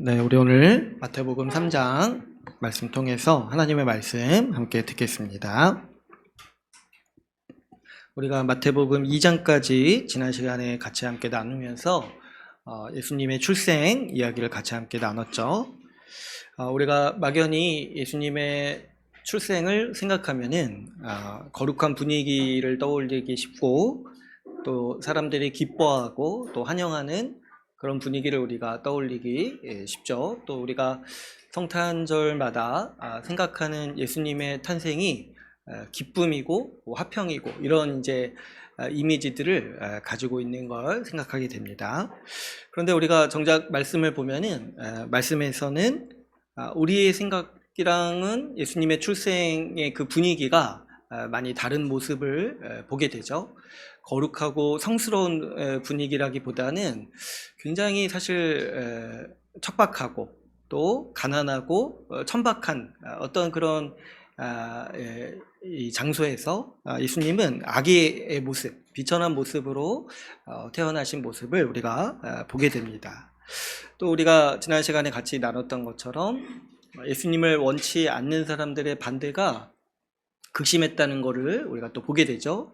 네, 우리 오늘 마태복음 3장 말씀 통해서 하나님의 말씀 함께 듣겠습니다. 우리가 마태복음 2장까지 지난 시간에 같이 함께 나누면서 예수님의 출생 이야기를 같이 함께 나눴죠. 우리가 막연히 예수님의 출생을 생각하면은 거룩한 분위기를 떠올리기 쉽고 또 사람들이 기뻐하고 또 환영하는 그런 분위기를 우리가 떠올리기 쉽죠. 또 우리가 성탄절마다 생각하는 예수님의 탄생이 기쁨이고 화평이고 이런 이제 이미지들을 가지고 있는 걸 생각하게 됩니다. 그런데 우리가 정작 말씀을 보면은 말씀에서는 우리의 생각이랑은 예수님의 출생의 그 분위기가 많이 다른 모습을 보게 되죠. 거룩하고 성스러운 분위기라기보다는 굉장히 사실 척박하고 또 가난하고 천박한 어떤 그런 이 장소에서 예수님은 아기의 모습, 비천한 모습으로 태어나신 모습을 우리가 보게 됩니다. 또 우리가 지난 시간에 같이 나눴던 것처럼 예수님을 원치 않는 사람들의 반대가 극심했다는 것을 우리가 또 보게 되죠.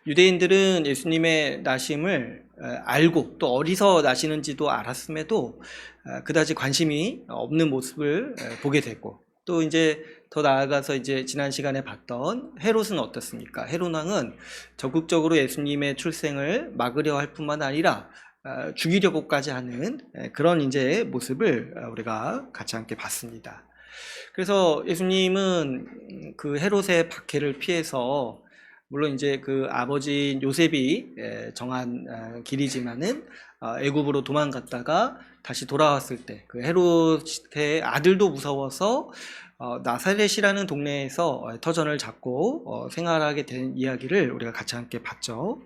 유대인들은 예수님의 나심을 알고 또 어디서 나시는지도 알았음에도 그다지 관심이 없는 모습을 보게 되고, 또 이제 더 나아가서 이제 지난 시간에 봤던 헤롯은 어떻습니까? 헤롯 왕은 적극적으로 예수님의 출생을 막으려 할 뿐만 아니라 죽이려고까지 하는 그런 이제 모습을 우리가 같이 함께 봤습니다. 그래서 예수님은 그 헤롯의 박해를 피해서, 물론 이제 그 아버지인 요셉이 정한 길이지만은 애굽으로 도망갔다가 다시 돌아왔을 때 그 헤롯의 아들도 무서워서 나사렛이라는 동네에서 터전을 잡고 생활하게 된 이야기를 우리가 같이 함께 봤죠.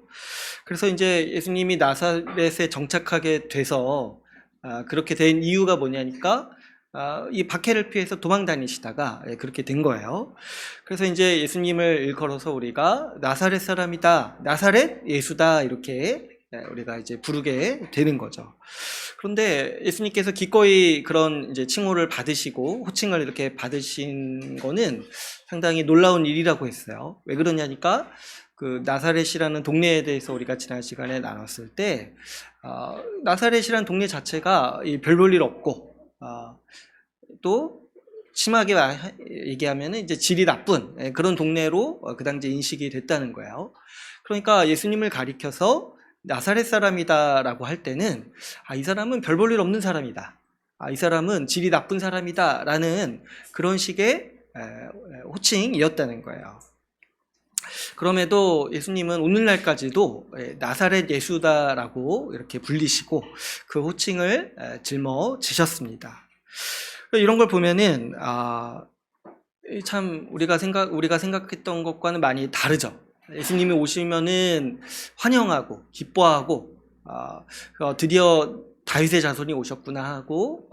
그래서 이제 예수님이 나사렛에 정착하게 돼서 그렇게 된 이유가 뭐냐니까 이 박해를 피해서 도망 다니시다가 그렇게 된 거예요. 그래서 이제 예수님을 일컬어서 우리가 나사렛 사람이다, 나사렛 예수다, 이렇게 우리가 이제 부르게 되는 거죠. 그런데 예수님께서 기꺼이 그런 이제 칭호를 받으시고 호칭을 이렇게 받으신 거는 상당히 놀라운 일이라고 했어요. 왜 그러냐니까 그 나사렛이라는 동네에 대해서 우리가 지난 시간에 나눴을 때 나사렛이라는 동네 자체가 별 볼 일 없고 또 심하게 얘기하면 이제 질이 나쁜 그런 동네로 그 당시에 인식이 됐다는 거예요. 그러니까 예수님을 가리켜서 나사렛 사람이다라고 할 때는 이 사람은 별 볼 일 없는 사람이다, 이 사람은 질이 나쁜 사람이다라는 그런 식의 호칭이었다는 거예요. 그럼에도 예수님은 오늘날까지도 나사렛 예수다라고 이렇게 불리시고 그 호칭을 짊어지셨습니다. 이런 걸 보면은 참 우리가 생각했던 것과는 많이 다르죠. 예수님이 오시면은 환영하고 기뻐하고 드디어 다윗의 자손이 오셨구나 하고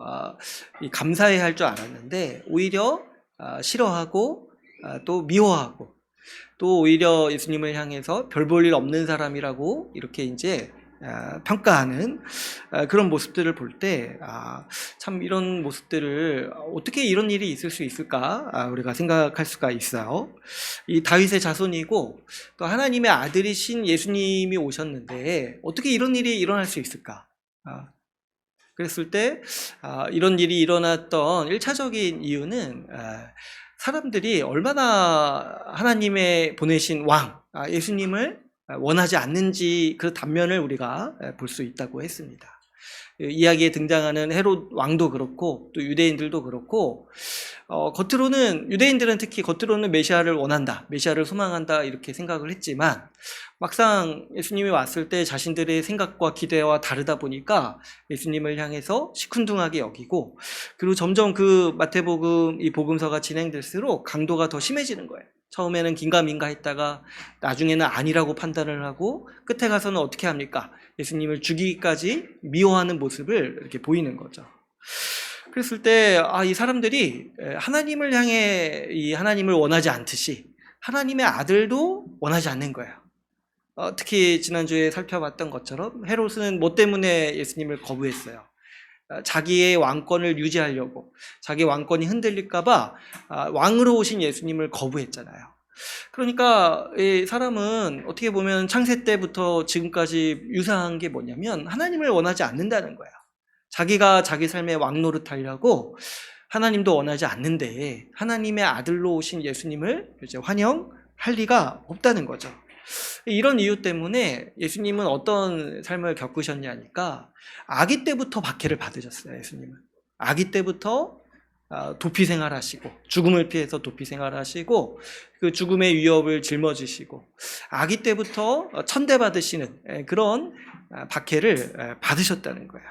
감사해야 할 줄 알았는데 오히려 싫어하고 또 미워하고 또 오히려 예수님을 향해서 별 볼 일 없는 사람이라고 이렇게 이제 평가하는 그런 모습들을 볼 때 참 이런 모습들을 어떻게 이런 일이 있을 수 있을까 우리가 생각할 수가 있어요. 이 다윗의 자손이고 또 하나님의 아들이신 예수님이 오셨는데 어떻게 이런 일이 일어날 수 있을까? 그랬을 때 이런 일이 일어났던 1차적인 이유는 사람들이 얼마나 하나님의 보내신 왕 예수님을 원하지 않는지 그 단면을 우리가 볼 수 있다고 했습니다. 이야기에 등장하는 헤롯 왕도 그렇고 또 유대인들도 그렇고 겉으로는 유대인들은 특히 겉으로는 메시아를 원한다, 메시아를 소망한다 이렇게 생각을 했지만 막상 예수님이 왔을 때 자신들의 생각과 기대와 다르다 보니까 예수님을 향해서 시큰둥하게 여기고, 그리고 점점 그 마태복음 이 복음서가 진행될수록 강도가 더 심해지는 거예요. 처음에는 긴가민가 했다가 나중에는 아니라고 판단을 하고 끝에 가서는 어떻게 합니까? 예수님을 죽이기까지 미워하는 모습을 이렇게 보이는 거죠. 그랬을 때 이 사람들이 하나님을 향해 이 하나님을 원하지 않듯이 하나님의 아들도 원하지 않는 거예요. 특히 지난주에 살펴봤던 것처럼 헤롯은 뭐 때문에 예수님을 거부했어요? 자기의 왕권을 유지하려고 자기 왕권이 흔들릴까봐 왕으로 오신 예수님을 거부했잖아요. 그러니까 이 사람은 어떻게 보면 창세 때부터 지금까지 유사한 게 뭐냐면 하나님을 원하지 않는다는 거야. 자기가 자기 삶의 왕 노릇하려고 하나님도 원하지 않는데 하나님의 아들로 오신 예수님을 이제 환영할 리가 없다는 거죠. 이런 이유 때문에 예수님은 어떤 삶을 겪으셨냐니까 아기 때부터 박해를 받으셨어요. 예수님은 아기 때부터 도피 생활하시고 죽음을 피해서 도피 생활하시고 그 죽음의 위협을 짊어지시고 아기 때부터 천대받으시는 그런 박해를 받으셨다는 거예요.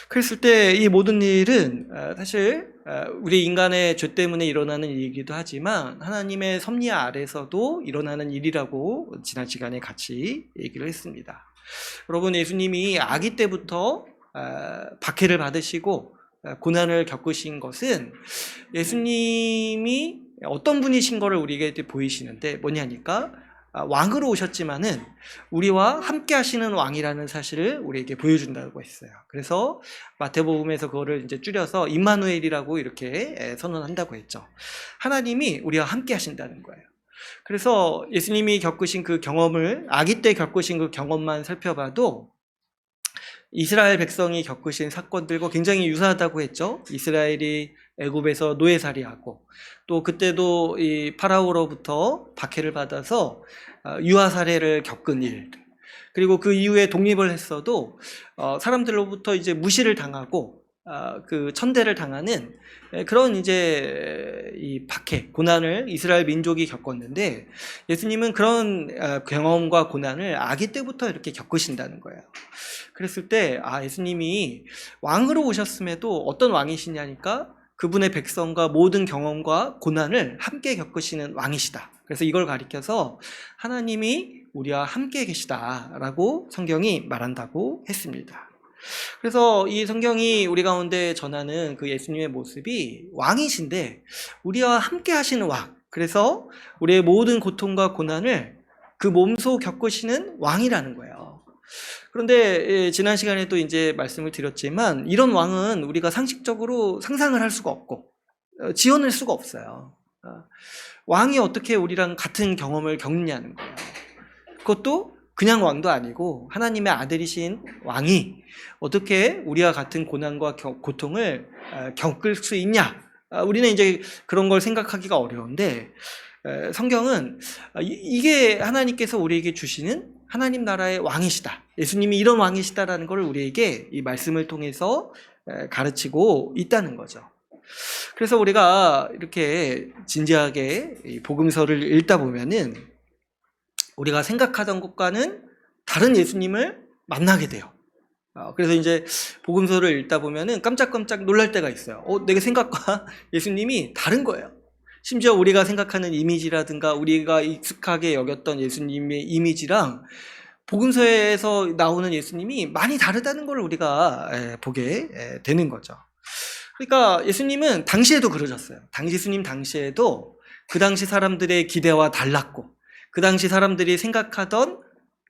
그랬을 때 이 모든 일은 사실 우리 인간의 죄 때문에 일어나는 일이기도 하지만 하나님의 섭리 아래서도 일어나는 일이라고 지난 시간에 같이 얘기를 했습니다. 여러분, 예수님이 아기 때부터 박해를 받으시고 고난을 겪으신 것은 예수님이 어떤 분이신 것을 우리에게 보이시는데 뭐냐니까 왕으로 오셨지만은 우리와 함께 하시는 왕이라는 사실을 우리에게 보여준다고 했어요. 그래서 마태복음에서 그거를 이제 줄여서 임마누엘이라고 이렇게 선언한다고 했죠. 하나님이 우리와 함께 하신다는 거예요. 그래서 예수님이 겪으신 그 경험을 아기 때 겪으신 그 경험만 살펴봐도 이스라엘 백성이 겪으신 사건들과 굉장히 유사하다고 했죠. 이스라엘이 애굽에서 노예살이하고 또 그때도 이 파라오로부터 박해를 받아서 유아 살해를 겪은 일, 그리고 그 이후에 독립을 했어도 사람들로부터 이제 무시를 당하고 그 천대를 당하는 그런 이제 이 박해, 고난을 이스라엘 민족이 겪었는데 예수님은 그런 경험과 고난을 아기 때부터 이렇게 겪으신다는 거예요. 그랬을 때 예수님이 왕으로 오셨음에도 어떤 왕이시냐니까 그분의 백성과 모든 경험과 고난을 함께 겪으시는 왕이시다. 그래서 이걸 가리켜서 하나님이 우리와 함께 계시다라고 성경이 말한다고 했습니다. 그래서 이 성경이 우리 가운데 전하는 그 예수님의 모습이 왕이신데 우리와 함께 하시는 왕, 그래서 우리의 모든 고통과 고난을 그 몸소 겪으시는 왕이라는 거예요. 그런데 지난 시간에도 이제 말씀을 드렸지만 이런 왕은 우리가 상식적으로 상상을 할 수가 없고 지어낼 수가 없어요. 왕이 어떻게 우리랑 같은 경험을 겪느냐는 거예요. 그것도 그냥 왕도 아니고 하나님의 아들이신 왕이 어떻게 우리와 같은 고난과 고통을 겪을 수 있냐? 우리는 이제 그런 걸 생각하기가 어려운데 성경은 이게 하나님께서 우리에게 주시는 하나님 나라의 왕이시다. 예수님이 이런 왕이시다라는 걸 우리에게 이 말씀을 통해서 가르치고 있다는 거죠. 그래서 우리가 이렇게 진지하게 이 복음서를 읽다 보면은 우리가 생각하던 것과는 다른 예수님을 만나게 돼요. 그래서 이제 복음서를 읽다 보면은 깜짝깜짝 놀랄 때가 있어요. 내가 생각과 예수님이 다른 거예요. 심지어 우리가 생각하는 이미지라든가 우리가 익숙하게 여겼던 예수님의 이미지랑 복음서에서 나오는 예수님이 많이 다르다는 걸 우리가 보게 되는 거죠. 그러니까 예수님은 당시에도 그러셨어요. 예수님 당시에도 그 당시 사람들의 기대와 달랐고 그 당시 사람들이 생각하던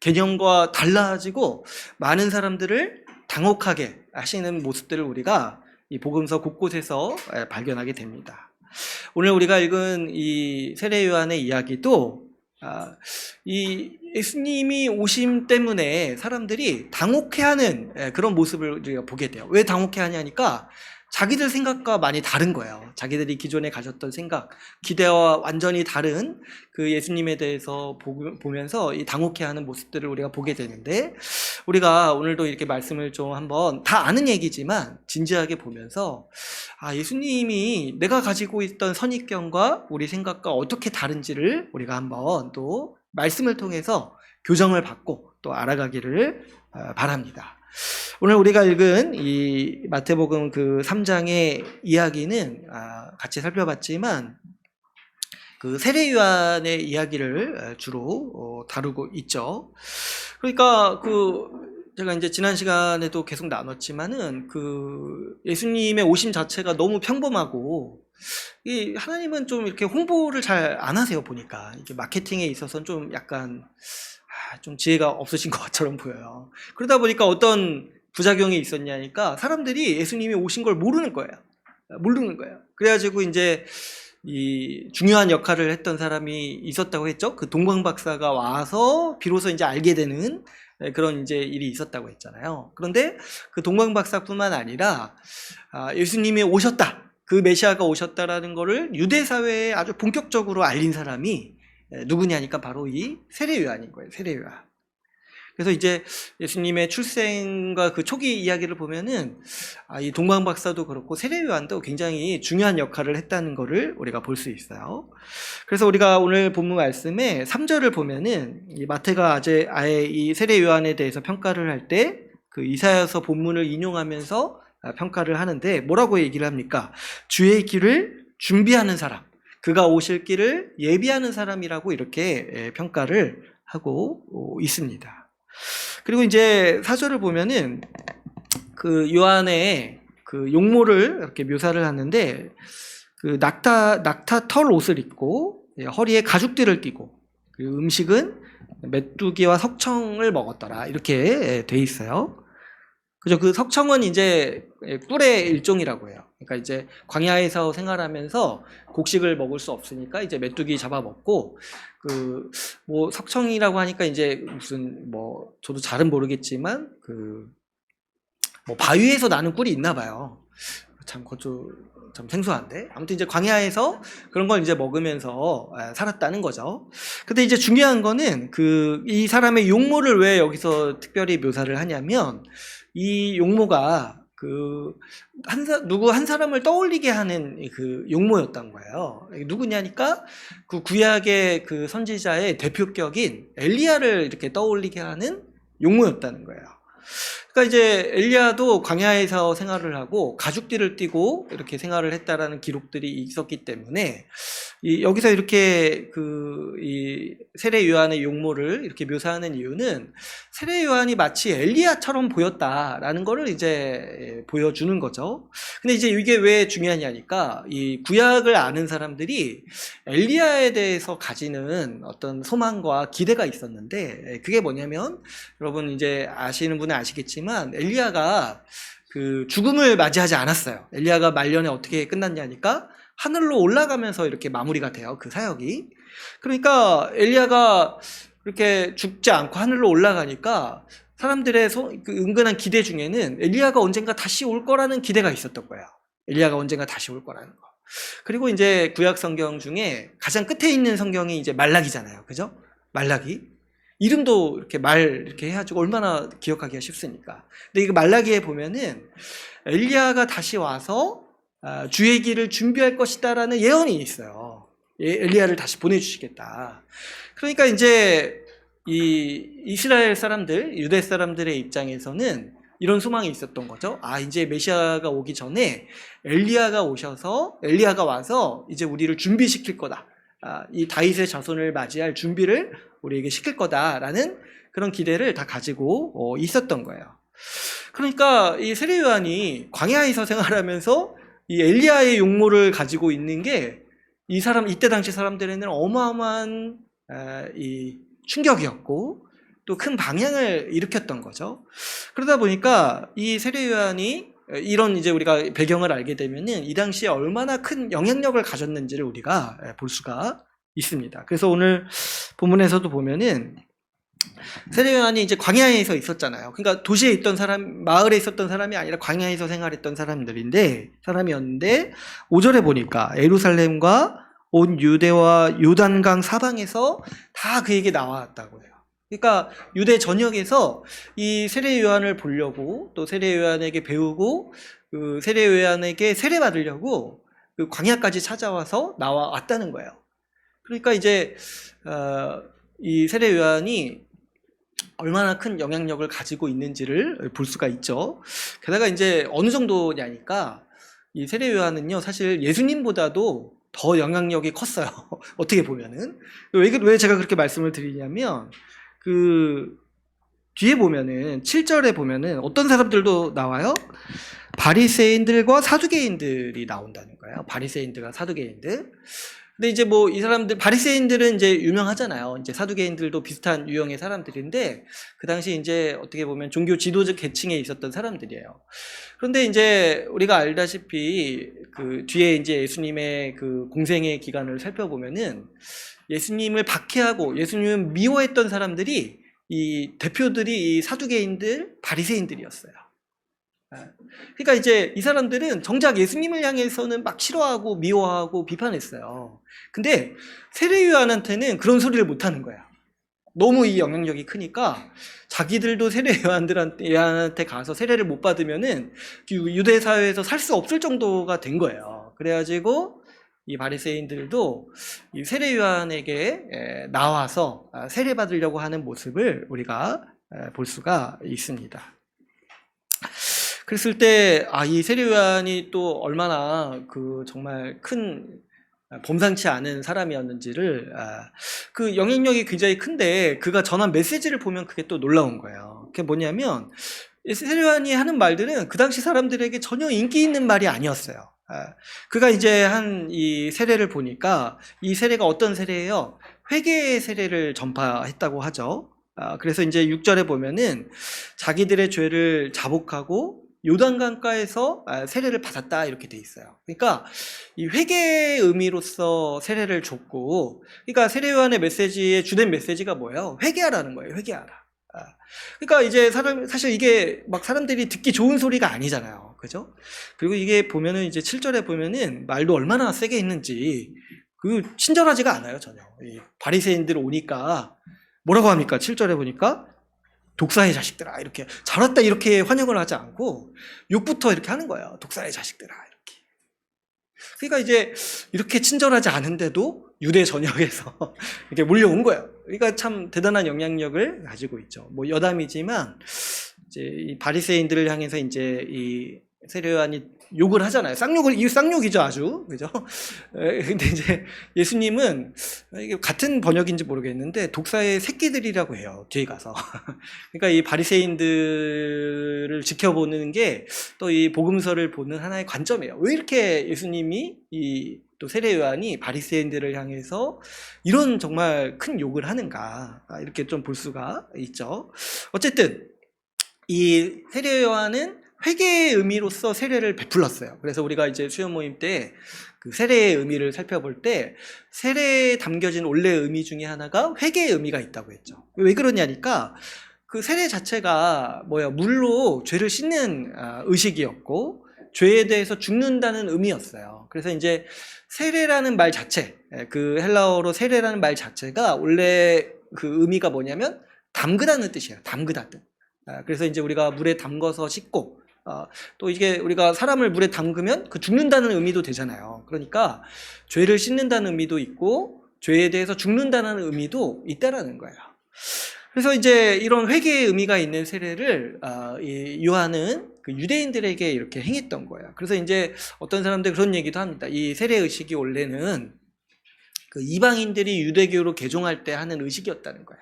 개념과 달라지고 많은 사람들을 당혹하게 하시는 모습들을 우리가 이 복음서 곳곳에서 발견하게 됩니다. 오늘 우리가 읽은 이 세례 요한의 이야기도 이 예수님이 오심 때문에 사람들이 당혹해하는 그런 모습을 우리가 보게 돼요. 왜 당혹해하냐니까 자기들 생각과 많이 다른 거예요. 자기들이 기존에 가졌던 생각, 기대와 완전히 다른 그 예수님에 대해서 보면서 이 당혹해하는 모습들을 우리가 보게 되는데 우리가 오늘도 이렇게 말씀을 좀 한번 다 아는 얘기지만 진지하게 보면서 예수님이 내가 가지고 있던 선입견과 우리 생각과 어떻게 다른지를 우리가 한번 또 말씀을 통해서 교정을 받고 또 알아가기를 바랍니다. 오늘 우리가 읽은 이 마태복음 그 3장의 이야기는 같이 살펴봤지만 그 세례 요한의 이야기를 주로 다루고 있죠. 그러니까 제가 이제 지난 시간에도 계속 나눴지만은 그 예수님의 오심 자체가 너무 평범하고 이 하나님은 좀 이렇게 홍보를 잘 안 하세요. 보니까 이게 마케팅에 있어서는 좀 약간 좀 지혜가 없으신 것처럼 보여요. 그러다 보니까 어떤 부작용이 있었냐니까 사람들이 예수님이 오신 걸 모르는 거예요. 모르는 거예요. 그래가지고 이제 이 중요한 역할을 했던 사람이 있었다고 했죠. 그 동방 박사가 와서 비로소 이제 알게 되는 그런 이제 일이 있었다고 했잖아요. 그런데 그 동방 박사뿐만 아니라 예수님이 오셨다, 그 메시아가 오셨다라는 거를 유대 사회에 아주 본격적으로 알린 사람이 누구냐니까 바로 이 세례 요한인 거예요. 세례 요한. 그래서 이제 예수님의 출생과 그 초기 이야기를 보면은 이 동방 박사도 그렇고 세례 요한도 굉장히 중요한 역할을 했다는 것을 우리가 볼 수 있어요. 그래서 우리가 오늘 본문 말씀에 3절을 보면은 이 마태가 아예 이 세례 요한에 대해서 평가를 할 때 그 이사야서 본문을 인용하면서 평가를 하는데 뭐라고 얘기를 합니까? 주의 길을 준비하는 사람, 그가 오실 길을 예비하는 사람이라고 이렇게 평가를 하고 있습니다. 그리고 이제 4절을 보면은 그 요한의 그 용모를 이렇게 묘사를 하는데 그 낙타 털 옷을 입고 허리에 가죽띠를 띠고 그 음식은 메뚜기와 석청을 먹었더라 이렇게 돼 있어요. 그죠? 그 석청은 이제 꿀의 일종이라고 해요. 그러니까 이제 광야에서 생활하면서 곡식을 먹을 수 없으니까 이제 메뚜기 잡아먹고 그 뭐 석청이라고 하니까 이제 무슨 뭐 저도 잘은 모르겠지만 그 뭐 바위에서 나는 꿀이 있나 봐요. 참 그것도 참 생소한데 아무튼 이제 광야에서 그런 걸 이제 먹으면서 살았다는 거죠. 근데 이제 중요한 거는 그 이 사람의 용모를 왜 여기서 특별히 묘사를 하냐면 이 용모가 그 누구 한 사람을 떠올리게 하는 그 용모였던 거예요. 누구냐니까 그 구약의 그 선지자의 대표격인 엘리야를 이렇게 떠올리게 하는 용모였다는 거예요. 그러니까 이제 엘리야도 광야에서 생활을 하고 가죽띠를 띠고 이렇게 생활을 했다라는 기록들이 있었기 때문에 여기서 이렇게 이 세례 요한의 용모를 이렇게 묘사하는 이유는 세례 요한이 마치 엘리야처럼 보였다라는 거를 이제 보여주는 거죠. 근데 이제 이게 왜 중요하냐니까 이 구약을 아는 사람들이 엘리야에 대해서 가지는 어떤 소망과 기대가 있었는데 그게 뭐냐면 여러분 이제 아시는 분은 아시겠지만 엘리야가 그 죽음을 맞이하지 않았어요. 엘리야가 말년에 어떻게 끝났냐니까 하늘로 올라가면서 이렇게 마무리가 돼요. 그 사역이. 그러니까 엘리야가 이렇게 죽지 않고 하늘로 올라가니까 사람들의 그 은근한 기대 중에는 엘리야가 언젠가 다시 올 거라는 기대가 있었던 거예요. 엘리야가 언젠가 다시 올 거라는 거. 그리고 이제 구약 성경 중에 가장 끝에 있는 성경이 이제 말라기잖아요. 그죠? 말라기. 이름도 이렇게 이렇게 해가지고 얼마나 기억하기가 쉽습니까? 근데 이거 말라기에 보면은 엘리야가 다시 와서 주의 길을 준비할 것이다라는 예언이 있어요. 엘리야를 다시 보내주시겠다. 그러니까 이제 이 이스라엘 사람들, 유대 사람들의 입장에서는 이런 소망이 있었던 거죠. 이제 메시아가 오기 전에 엘리야가 와서 이제 우리를 준비시킬 거다. 이 다윗의 자손을 맞이할 준비를 우리에게 시킬 거다라는 그런 기대를 다 가지고 있었던 거예요. 그러니까 이 세례 요한이 광야에서 생활하면서 이 엘리야의 용모를 가지고 있는 게 이때 당시 사람들에는 어마어마한 이 충격이었고 또 큰 방향을 일으켰던 거죠. 그러다 보니까 이 세례 요한이 이런 이제 우리가 배경을 알게 되면은 이 당시에 얼마나 큰 영향력을 가졌는지를 우리가 볼 수가 있습니다. 그래서 오늘 본문에서도 보면은 세례 요한이 이제 광야에서 있었잖아요. 그러니까 도시에 있던 사람, 마을에 있었던 사람이 아니라 광야에서 생활했던 사람이었는데 5절에 보니까 예루살렘과 온 유대와 요단강 사방에서 다 그에게 나왔다고 해요. 그러니까 유대 전역에서 이 세례 요한을 보려고 또 세례 요한에게 배우고 그 세례 요한에게 세례 받으려고 그 광야까지 찾아와서 왔다는 거예요. 그러니까 이제 이 세례 요한이 얼마나 큰 영향력을 가지고 있는지를 볼 수가 있죠. 게다가 이제 어느 정도냐니까 이 세례 요한은요 사실 예수님보다도 더 영향력이 컸어요. 어떻게 보면은 왜 제가 그렇게 말씀을 드리냐면 그 뒤에 보면은 7절에 보면은 어떤 사람들도 나와요. 바리새인들과 사두개인들이 나온다는 거예요. 바리새인들과 사두개인들. 근데 이제 뭐 이 사람들 바리새인들은 이제 유명하잖아요. 이제 사두개인들도 비슷한 유형의 사람들인데 그 당시 이제 어떻게 보면 종교 지도적 계층에 있었던 사람들이에요. 그런데 이제 우리가 알다시피 그 뒤에 이제 예수님의 그 공생의 기간을 살펴보면은 예수님을 박해하고 예수님을 미워했던 사람들이 이 대표들이 이 사두개인들, 바리새인들이었어요. 그러니까 이제 이 사람들은 정작 예수님을 향해서는 막 싫어하고 미워하고 비판했어요. 근데 세례 요한한테는 그런 소리를 못 하는 거야. 너무 이 영향력이 크니까 자기들도 세례 요한한테 가서 세례를 못 받으면은 유대 사회에서 살 수 없을 정도가 된 거예요. 그래가지고 이 바리새인들도 이 세례 요한에게 나와서 세례 받으려고 하는 모습을 우리가 볼 수가 있습니다. 그랬을 때, 이 세례 요한이 또 얼마나 그 정말 큰 범상치 않은 사람이었는지를, 그 영향력이 굉장히 큰데, 그가 전한 메시지를 보면 그게 또 놀라운 거예요. 그게 뭐냐면, 세례 요한이 하는 말들은 그 당시 사람들에게 전혀 인기 있는 말이 아니었어요. 그가 이제 한 이 세례를 보니까, 이 세례가 어떤 세례예요? 회개의 세례를 전파했다고 하죠. 그래서 이제 6절에 보면은 자기들의 죄를 자복하고 요단강가에서 세례를 받았다 이렇게 돼 있어요. 그러니까 이 회개의 의미로서 세례를 줬고, 그러니까 세례 요한의 메시지의 주된 메시지가 뭐예요? 회개하라는 거예요. 회개하라. 그러니까 이제 사실 이게 막 사람들이 듣기 좋은 소리가 아니잖아요. 그죠? 그리고 이게 보면은 이제 7절에 보면은 말도 얼마나 세게 했는지 친절하지가 않아요, 전혀. 이 바리새인들 오니까 뭐라고 합니까? 7절에 보니까 독사의 자식들아 이렇게 잘 왔다 이렇게 환영을 하지 않고 욕부터 이렇게 하는 거예요. 독사의 자식들아 이렇게. 그러니까 이제 이렇게 친절하지 않은데도 유대 전역에서 이렇게 몰려온 거예요. 그러니까 참 대단한 영향력을 가지고 있죠. 뭐 여담이지만 이제 이 바리새인들을 향해서 이제 이 세례 요한이 욕을 하잖아요. 이게 쌍욕이죠, 아주. 그죠? 근데 이제 예수님은, 이게 같은 번역인지 모르겠는데, 독사의 새끼들이라고 해요, 뒤에 가서. 그러니까 이 바리새인들을 지켜보는 게 또 이 복음서를 보는 하나의 관점이에요. 왜 이렇게 예수님이 또 세례 요한이 바리새인들을 향해서 이런 정말 큰 욕을 하는가, 이렇게 좀 볼 수가 있죠. 어쨌든, 이 세례 요한은 회개의 의미로서 세례를 베풀었어요. 그래서 우리가 이제 수요 모임 때 그 세례의 의미를 살펴볼 때 세례에 담겨진 원래 의미 중에 하나가 회개의 의미가 있다고 했죠. 왜 그러냐니까 그 세례 자체가 물로 죄를 씻는 의식이었고 죄에 대해서 죽는다는 의미였어요. 그래서 이제 세례라는 말 자체, 그 헬라어로 세례라는 말 자체가 원래 그 의미가 뭐냐면 담그다는 뜻이에요. 담그다 뜻. 그래서 이제 우리가 물에 담궈서 씻고 또 이게 우리가 사람을 물에 담그면 그 죽는다는 의미도 되잖아요. 그러니까 죄를 씻는다는 의미도 있고 죄에 대해서 죽는다는 의미도 있다라는 거예요. 그래서 이제 이런 회개의 의미가 있는 세례를 이 요한은 그 유대인들에게 이렇게 행했던 거예요. 그래서 이제 어떤 사람들 그런 얘기도 합니다. 이 세례 의식이 원래는 그 이방인들이 유대교로 개종할 때 하는 의식이었다는 거예요.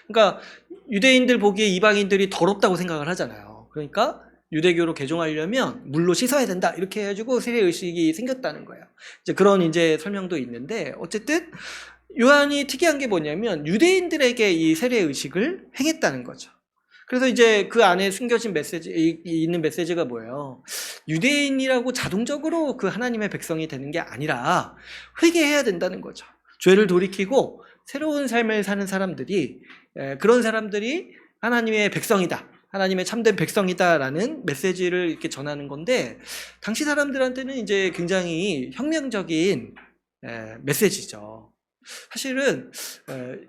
그러니까 유대인들 보기에 이방인들이 더럽다고 생각을 하잖아요. 그러니까 유대교로 개종하려면 물로 씻어야 된다 이렇게 해가지고 세례 의식이 생겼다는 거예요. 이제 그런 이제 설명도 있는데 어쨌든 요한이 특이한 게 뭐냐면 유대인들에게 이 세례 의식을 행했다는 거죠. 그래서 이제 그 안에 숨겨진 있는 메시지가 뭐예요? 유대인이라고 자동적으로 그 하나님의 백성이 되는 게 아니라 회개해야 된다는 거죠. 죄를 돌이키고 새로운 삶을 사는 사람들이 그런 사람들이 하나님의 백성이다. 하나님의 참된 백성이다라는 메시지를 이렇게 전하는 건데 당시 사람들한테는 이제 굉장히 혁명적인 메시지죠. 사실은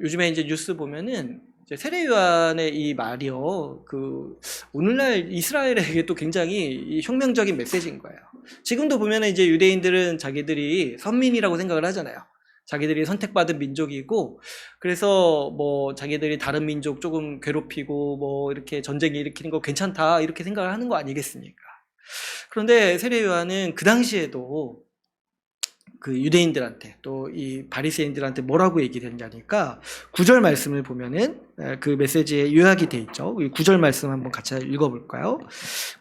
요즘에 이제 뉴스 보면은 이제 세례 요한의 이 말이요, 그 오늘날 이스라엘에게 또 굉장히 혁명적인 메시지인 거예요. 지금도 보면은 이제 유대인들은 자기들이 선민이라고 생각을 하잖아요. 자기들이 선택받은 민족이고 그래서 뭐 자기들이 다른 민족 조금 괴롭히고 뭐 이렇게 전쟁 일으키는 거 괜찮다 이렇게 생각을 하는 거 아니겠습니까? 그런데 세례 요한은 그 당시에도 그 유대인들한테 또 이 바리새인들한테 뭐라고 얘기를 했냐니까 9절 말씀을 보면은 그 메시지에 요약이 돼 있죠. 9절 말씀 한번 같이 읽어볼까요?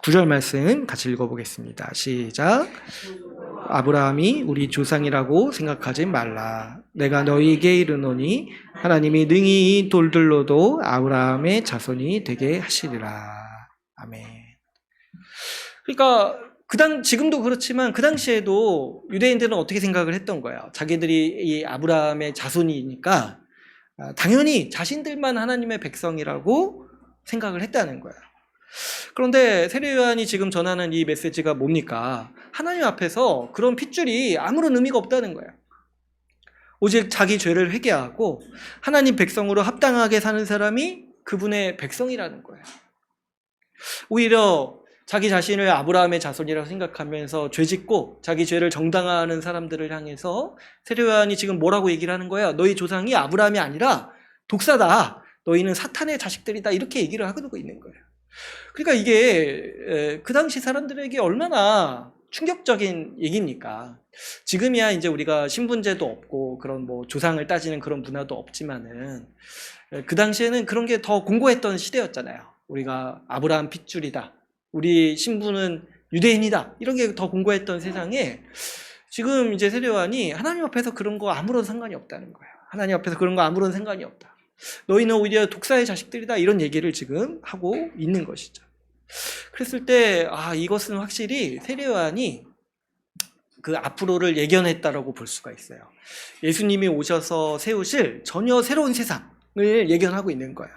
9절 말씀 같이 읽어보겠습니다. 시작. 아브라함이 우리 조상이라고 생각하지 말라. 내가 너희에게 이르노니 하나님이 능히 이 돌들로도 아브라함의 자손이 되게 하시리라. 아멘. 그러니까 지금도 그렇지만 그 당시에도 유대인들은 어떻게 생각을 했던 거예요. 자기들이 이 아브라함의 자손이니까 당연히 자신들만 하나님의 백성이라고 생각을 했다는 거예요. 그런데 세례 요한이 지금 전하는 이 메시지가 뭡니까? 하나님 앞에서 그런 핏줄이 아무런 의미가 없다는 거예요. 오직 자기 죄를 회개하고 하나님 백성으로 합당하게 사는 사람이 그분의 백성이라는 거예요. 오히려 자기 자신을 아브라함의 자손이라고 생각하면서 죄짓고 자기 죄를 정당화하는 사람들을 향해서 세례 요한이 지금 뭐라고 얘기를 하는 거예요? 너희 조상이 아브라함이 아니라 독사다. 너희는 사탄의 자식들이다. 이렇게 얘기를 하고 있는 거예요. 그러니까 이게 그 당시 사람들에게 얼마나 충격적인 얘기입니까? 지금이야 이제 우리가 신분제도 없고 그런 뭐 조상을 따지는 그런 문화도 없지만은 그 당시에는 그런 게 더 공고했던 시대였잖아요. 우리가 아브라함 핏줄이다. 우리 신분은 유대인이다. 이런 게 더 공고했던 세상에 지금 이제 세례 요한이 하나님 앞에서 그런 거 아무런 상관이 없다는 거예요. 하나님 앞에서 그런 거 아무런 상관이 없다. 너희는 오히려 독사의 자식들이다. 이런 얘기를 지금 하고 있는 것이죠. 그랬을 때 이것은 확실히 세례 요한이 그 앞으로를 예견했다라고 볼 수가 있어요. 예수님이 오셔서 세우실 전혀 새로운 세상을 예견하고 있는 거예요.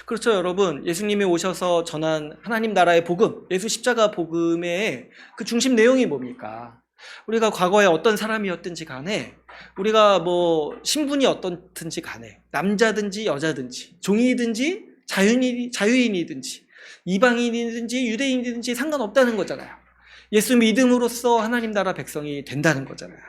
그렇죠, 여러분. 예수님이 오셔서 전한 하나님 나라의 복음, 예수 십자가 복음의 그 중심 내용이 뭡니까? 우리가 과거에 어떤 사람이었든지 간에, 우리가 뭐 신분이 어떻든지 간에, 남자든지 여자든지, 종이든지 자유인이든지, 이방인이든지 유대인이든지 상관없다는 거잖아요. 예수 믿음으로써 하나님 나라 백성이 된다는 거잖아요.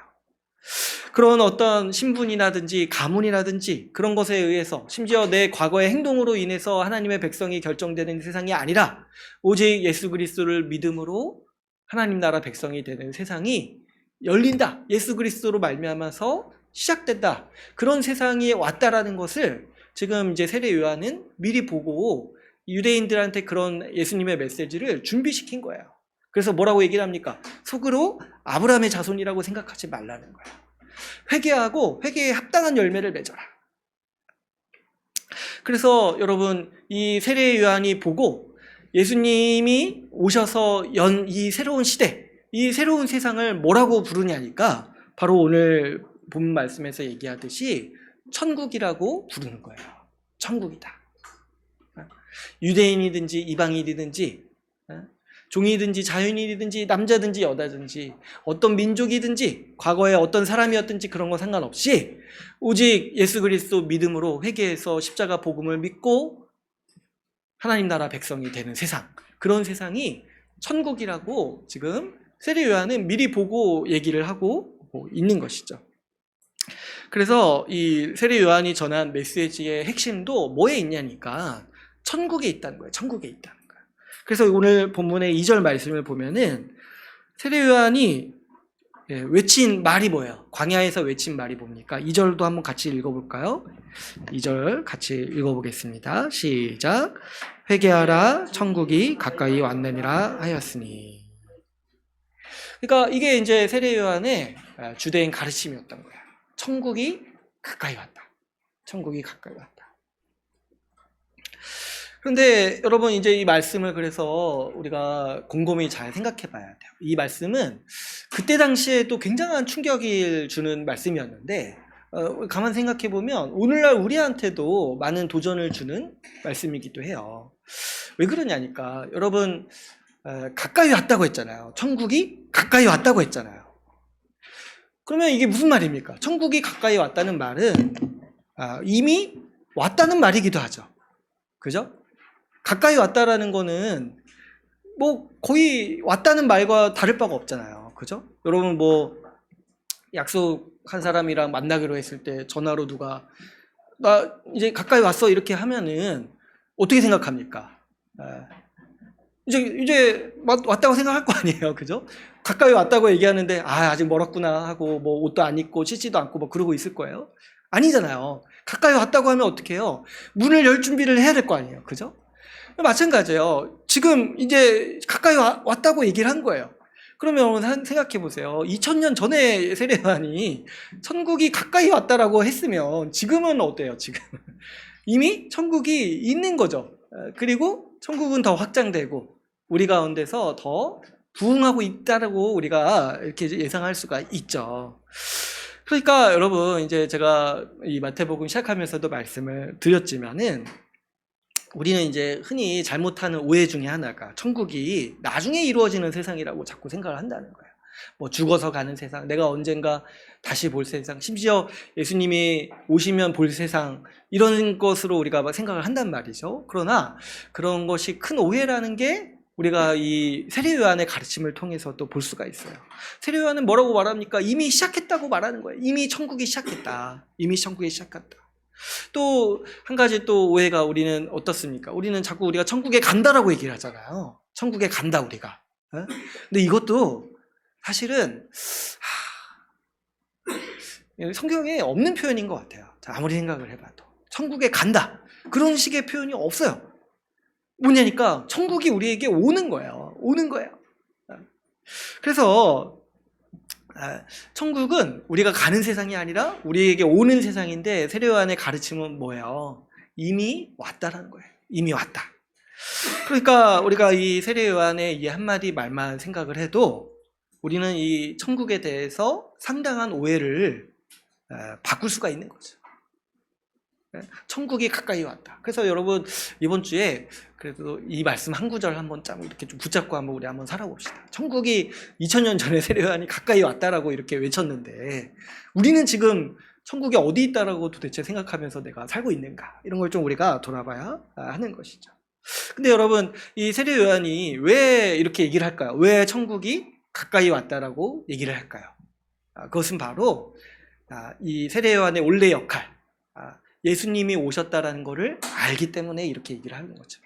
그런 어떤 신분이라든지 가문이라든지 그런 것에 의해서, 심지어 내 과거의 행동으로 인해서 하나님의 백성이 결정되는 세상이 아니라 오직 예수 그리스도를 믿음으로 하나님 나라 백성이 되는 세상이 열린다. 예수 그리스도로 말미암아서 시작된다. 그런 세상이 왔다라는 것을 지금 이제 세례 요한은 미리 보고 유대인들한테 그런 예수님의 메시지를 준비시킨 거예요. 그래서 뭐라고 얘기를 합니까? 속으로 아브라함의 자손이라고 생각하지 말라는 거예요. 회개하고 회개에 합당한 열매를 맺어라. 그래서 여러분, 이 세례 요한이 보고 예수님이 오셔서 연 이 새로운 시대, 이 새로운 세상을 뭐라고 부르냐니까 바로 오늘 본 말씀에서 얘기하듯이 천국이라고 부르는 거예요. 천국이다. 유대인이든지 이방인이든지 종이든지 자유인이든지 남자든지 여자든지 어떤 민족이든지 과거에 어떤 사람이었든지 그런 거 상관없이 오직 예수 그리스도 믿음으로 회개해서 십자가 복음을 믿고 하나님 나라 백성이 되는 세상, 그런 세상이 천국이라고 지금 세례 요한은 미리 보고 얘기를 하고 있는 것이죠. 그래서 이 세례 요한이 전한 메시지의 핵심도 뭐에 있냐니까 천국에 있다는 거예요. 천국에 있다는 거예요. 그래서 오늘 본문의 2절 말씀을 보면은 세례 요한이 외친 말이 뭐예요? 광야에서 외친 말이 뭡니까? 2절도 한번 같이 읽어볼까요? 2절 같이 읽어보겠습니다. 시작. 회개하라, 천국이 가까이 왔느니라 하였으니. 그러니까 이게 이제 세례 요한의 주된 가르침이었던 거예요. 천국이 가까이 왔다. 천국이 가까이 왔다. 그런데 여러분, 이제 이 말씀을 그래서 우리가 곰곰이 잘 생각해 봐야 돼요. 이 말씀은 그때 당시에도 굉장한 충격을 주는 말씀이었는데 가만 생각해 보면 오늘날 우리한테도 많은 도전을 주는 말씀이기도 해요. 왜 그러냐니까 여러분, 가까이 왔다고 했잖아요. 천국이 가까이 왔다고 했잖아요. 그러면 이게 무슨 말입니까? 천국이 가까이 왔다는 말은 이미 왔다는 말이기도 하죠. 그죠? 가까이 왔다라는 거는 뭐 거의 왔다는 말과 다를 바가 없잖아요. 그죠? 여러분 뭐 약속한 사람이랑 만나기로 했을 때 전화로 누가 나 이제 가까이 왔어 이렇게 하면은 어떻게 생각합니까? 이제 왔다고 생각할 거 아니에요. 그죠? 가까이 왔다고 얘기하는데 아직 멀었구나 하고 뭐 옷도 안 입고 씻지도 않고 뭐 그러고 있을 거예요? 아니잖아요. 가까이 왔다고 하면 어떻게 해요? 문을 열 준비를 해야 될 거 아니에요. 그죠? 마찬가지예요. 지금 이제 가까이 왔다고 얘기를 한 거예요. 그러면 여러분 생각해 보세요. 2000년 전에 세례요한이 천국이 가까이 왔다라고 했으면 지금은 어때요? 지금 이미 천국이 있는 거죠. 그리고 천국은 더 확장되고 우리 가운데서 더 부흥하고 있다라고 우리가 이렇게 예상할 수가 있죠. 그러니까 여러분, 이제 제가 이 마태복음 시작하면서도 말씀을 드렸지만은 우리는 이제 흔히 잘못하는 오해 중에 하나가 천국이 나중에 이루어지는 세상이라고 자꾸 생각을 한다는 거예요. 뭐 죽어서 가는 세상, 내가 언젠가 다시 볼 세상, 심지어 예수님이 오시면 볼 세상, 이런 것으로 우리가 막 생각을 한단 말이죠. 그러나 그런 것이 큰 오해라는 게 우리가 이 세례요한의 가르침을 통해서 또 볼 수가 있어요. 세례요한은 뭐라고 말합니까? 이미 시작했다고 말하는 거예요. 이미 천국이 시작했다. 이미 천국이 시작했다. 또 한 가지 또 오해가 우리는 어떻습니까? 우리는 자꾸 우리가 천국에 간다라고 얘기를 하잖아요. 천국에 간다 우리가. 근데 이것도 사실은 성경에 없는 표현인 것 같아요. 아무리 생각을 해봐도 천국에 간다 그런 식의 표현이 없어요. 뭐냐니까 천국이 우리에게 오는 거예요. 오는 거예요. 그래서 천국은 우리가 가는 세상이 아니라 우리에게 오는 세상인데 세례요한의 가르침은 뭐예요? 이미 왔다라는 거예요. 이미 왔다. 그러니까 우리가 이 세례요한의 이 한마디 말만 생각을 해도 우리는 이 천국에 대해서 상당한 오해를 바꿀 수가 있는 거죠. 천국이 가까이 왔다. 그래서 여러분 이번 주에 그래도 이 말씀 한 구절 한번 좀 이렇게 좀 붙잡고 한번 우리 한번 살아봅시다. 천국이 2000년 전에 세례요한이 가까이 왔다라고 이렇게 외쳤는데 우리는 지금 천국이 어디 있다라고 도대체 생각하면서 내가 살고 있는가, 이런 걸 좀 우리가 돌아봐야 하는 것이죠. 근데 여러분, 이 세례요한이 왜 이렇게 얘기를 할까요? 왜 천국이 가까이 왔다라고 얘기를 할까요? 그것은 바로 이 세례요한의 원래 역할, 예수님이 오셨다라는 것을 알기 때문에 이렇게 얘기를 하는 거죠.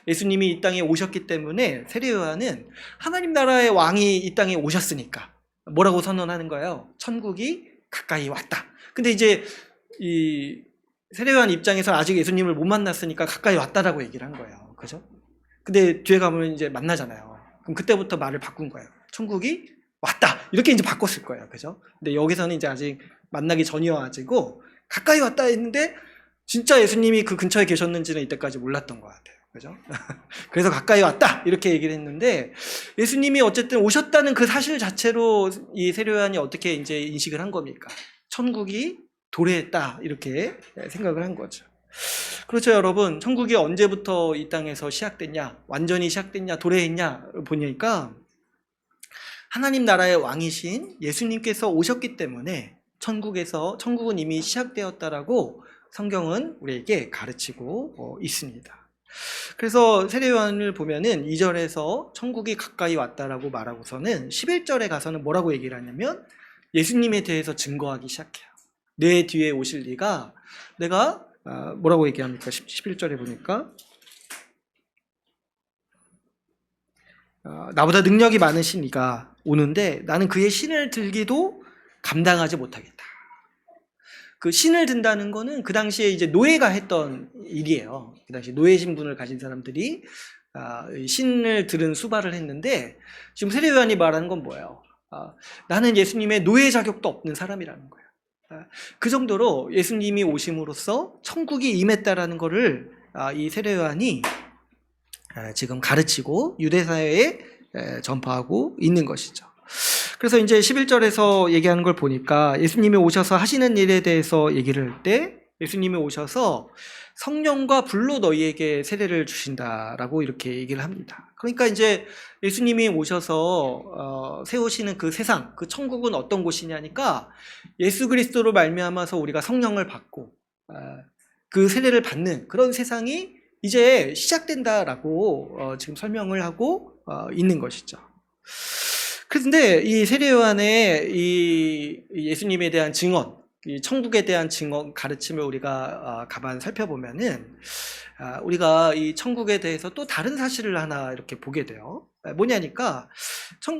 예수님이 이 땅에 오셨기 때문에 세례요한은 하나님 나라의 왕이 이 땅에 오셨으니까 뭐라고 선언하는 거예요? 천국이 가까이 왔다. 근데 이제 이 세례요한 입장에서 아직 예수님을 못 만났으니까 가까이 왔다라고 얘기를 한 거예요. 그죠? 근데 뒤에 가면 이제 만나잖아요. 그럼 그때부터 말을 바꾼 거예요. 천국이 왔다. 이렇게 이제 바꿨을 거예요. 그죠? 근데 여기서는 이제 아직 만나기 전이어가지고 가까이 왔다 했는데 진짜 예수님이 그 근처에 계셨는지는 이때까지 몰랐던 것 같아요. 그죠? 그래서 가까이 왔다 이렇게 얘기를 했는데 예수님이 어쨌든 오셨다는 그 사실 자체로 이 세례요한이 어떻게 이제 인식을 한 겁니까? 천국이 도래했다 이렇게 생각을 한 거죠. 그렇죠, 여러분. 천국이 언제부터 이 땅에서 시작됐냐, 완전히 시작됐냐, 도래했냐 보니까 하나님 나라의 왕이신 예수님께서 오셨기 때문에 천국은 이미 시작되었다라고 성경은 우리에게 가르치고 있습니다. 그래서 세례요한을 보면은 2절에서 천국이 가까이 왔다라고 말하고서는 11절에 가서는 뭐라고 얘기를 하냐면 예수님에 대해서 증거하기 시작해요. 내 뒤에 오실 이가, 내가 뭐라고 얘기합니까? 11절에 보니까 나보다 능력이 많으신 이가 오는데 나는 그의 신을 들기도 감당하지 못하겠다. 그 신을 든다는 거는 그 당시에 이제 노예가 했던 일이에요. 그 당시 노예 신분을 가진 사람들이 신을 들은 수발을 했는데 지금 세례요한이 말하는 건 뭐예요? 나는 예수님의 노예 자격도 없는 사람이라는 거예요. 그 정도로 예수님이 오심으로써 천국이 임했다라는 것을 이 세례요한이 지금 가르치고 유대사회에 전파하고 있는 것이죠. 그래서 이제 11절에서 얘기하는 걸 보니까 예수님이 오셔서 하시는 일에 대해서 얘기를 할 때 예수님이 오셔서 성령과 불로 너희에게 세례를 주신다라고 이렇게 얘기를 합니다. 그러니까 이제 예수님이 오셔서 세우시는 그 세상, 그 천국은 어떤 곳이냐니까 예수 그리스도로 말미암아서 우리가 성령을 받고 그 세례를 받는 그런 세상이 이제 시작된다라고 지금 설명을 하고 있는 것이죠. 그런데 이 세례요한의 이 예수님에 대한 증언, 이 천국에 대한 증언 가르침을 우리가 가만 살펴보면은 우리가 이 천국에 대해서 또 다른 사실을 하나 이렇게 보게 돼요. 뭐냐니까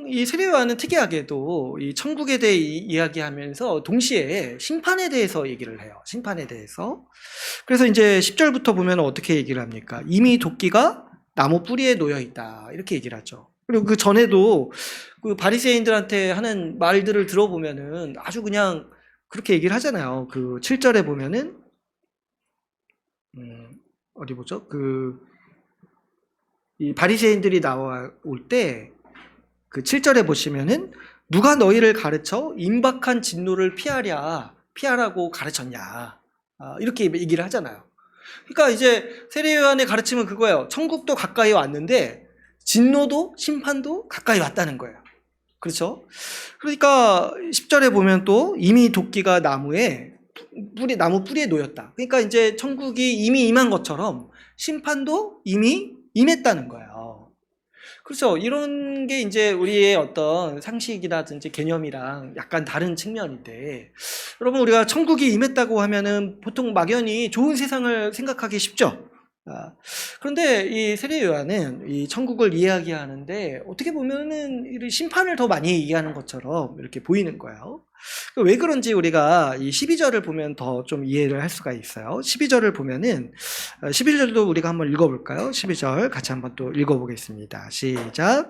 이 세례요한은 특이하게도 이 천국에 대해 이야기하면서 동시에 심판에 대해서 얘기를 해요. 심판에 대해서. 그래서 이제 10절부터 보면 어떻게 얘기를 합니까? 이미 도끼가 나무 뿌리에 놓여 있다 이렇게 얘기를 하죠. 그리고 그 전에도 그 바리새인들한테 하는 말들을 들어보면은 아주 그냥 그렇게 얘기를 하잖아요. 그 7절에 보면은 어디 보죠? 이 바리새인들이 나올 때 그 7절에 보시면은 누가 너희를 가르쳐 임박한 진노를 피하라고 가르쳤냐. 이렇게 얘기를 하잖아요. 그러니까 이제 세례 요한의 가르침은 그거예요. 천국도 가까이 왔는데 진노도 심판도 가까이 왔다는 거예요. 그렇죠? 그러니까 10절에 보면 또 이미 도끼가 나무 뿌리에 놓였다. 그러니까 이제 천국이 이미 임한 것처럼 심판도 이미 임했다는 거예요. 그렇죠. 이런 게 이제 우리의 어떤 상식이라든지 개념이랑 약간 다른 측면인데, 여러분, 우리가 천국이 임했다고 하면은 보통 막연히 좋은 세상을 생각하기 쉽죠. 그런데 이 세례 요한은 이 천국을 이야기하는데 어떻게 보면은 심판을 더 많이 얘기하는 것처럼 이렇게 보이는 거예요. 왜 그런지 우리가 이 12절을 보면 더 좀 이해를 할 수가 있어요. 12절을 보면은 11절도 우리가 한번 읽어볼까요? 12절 같이 한번 또 읽어보겠습니다. 시작.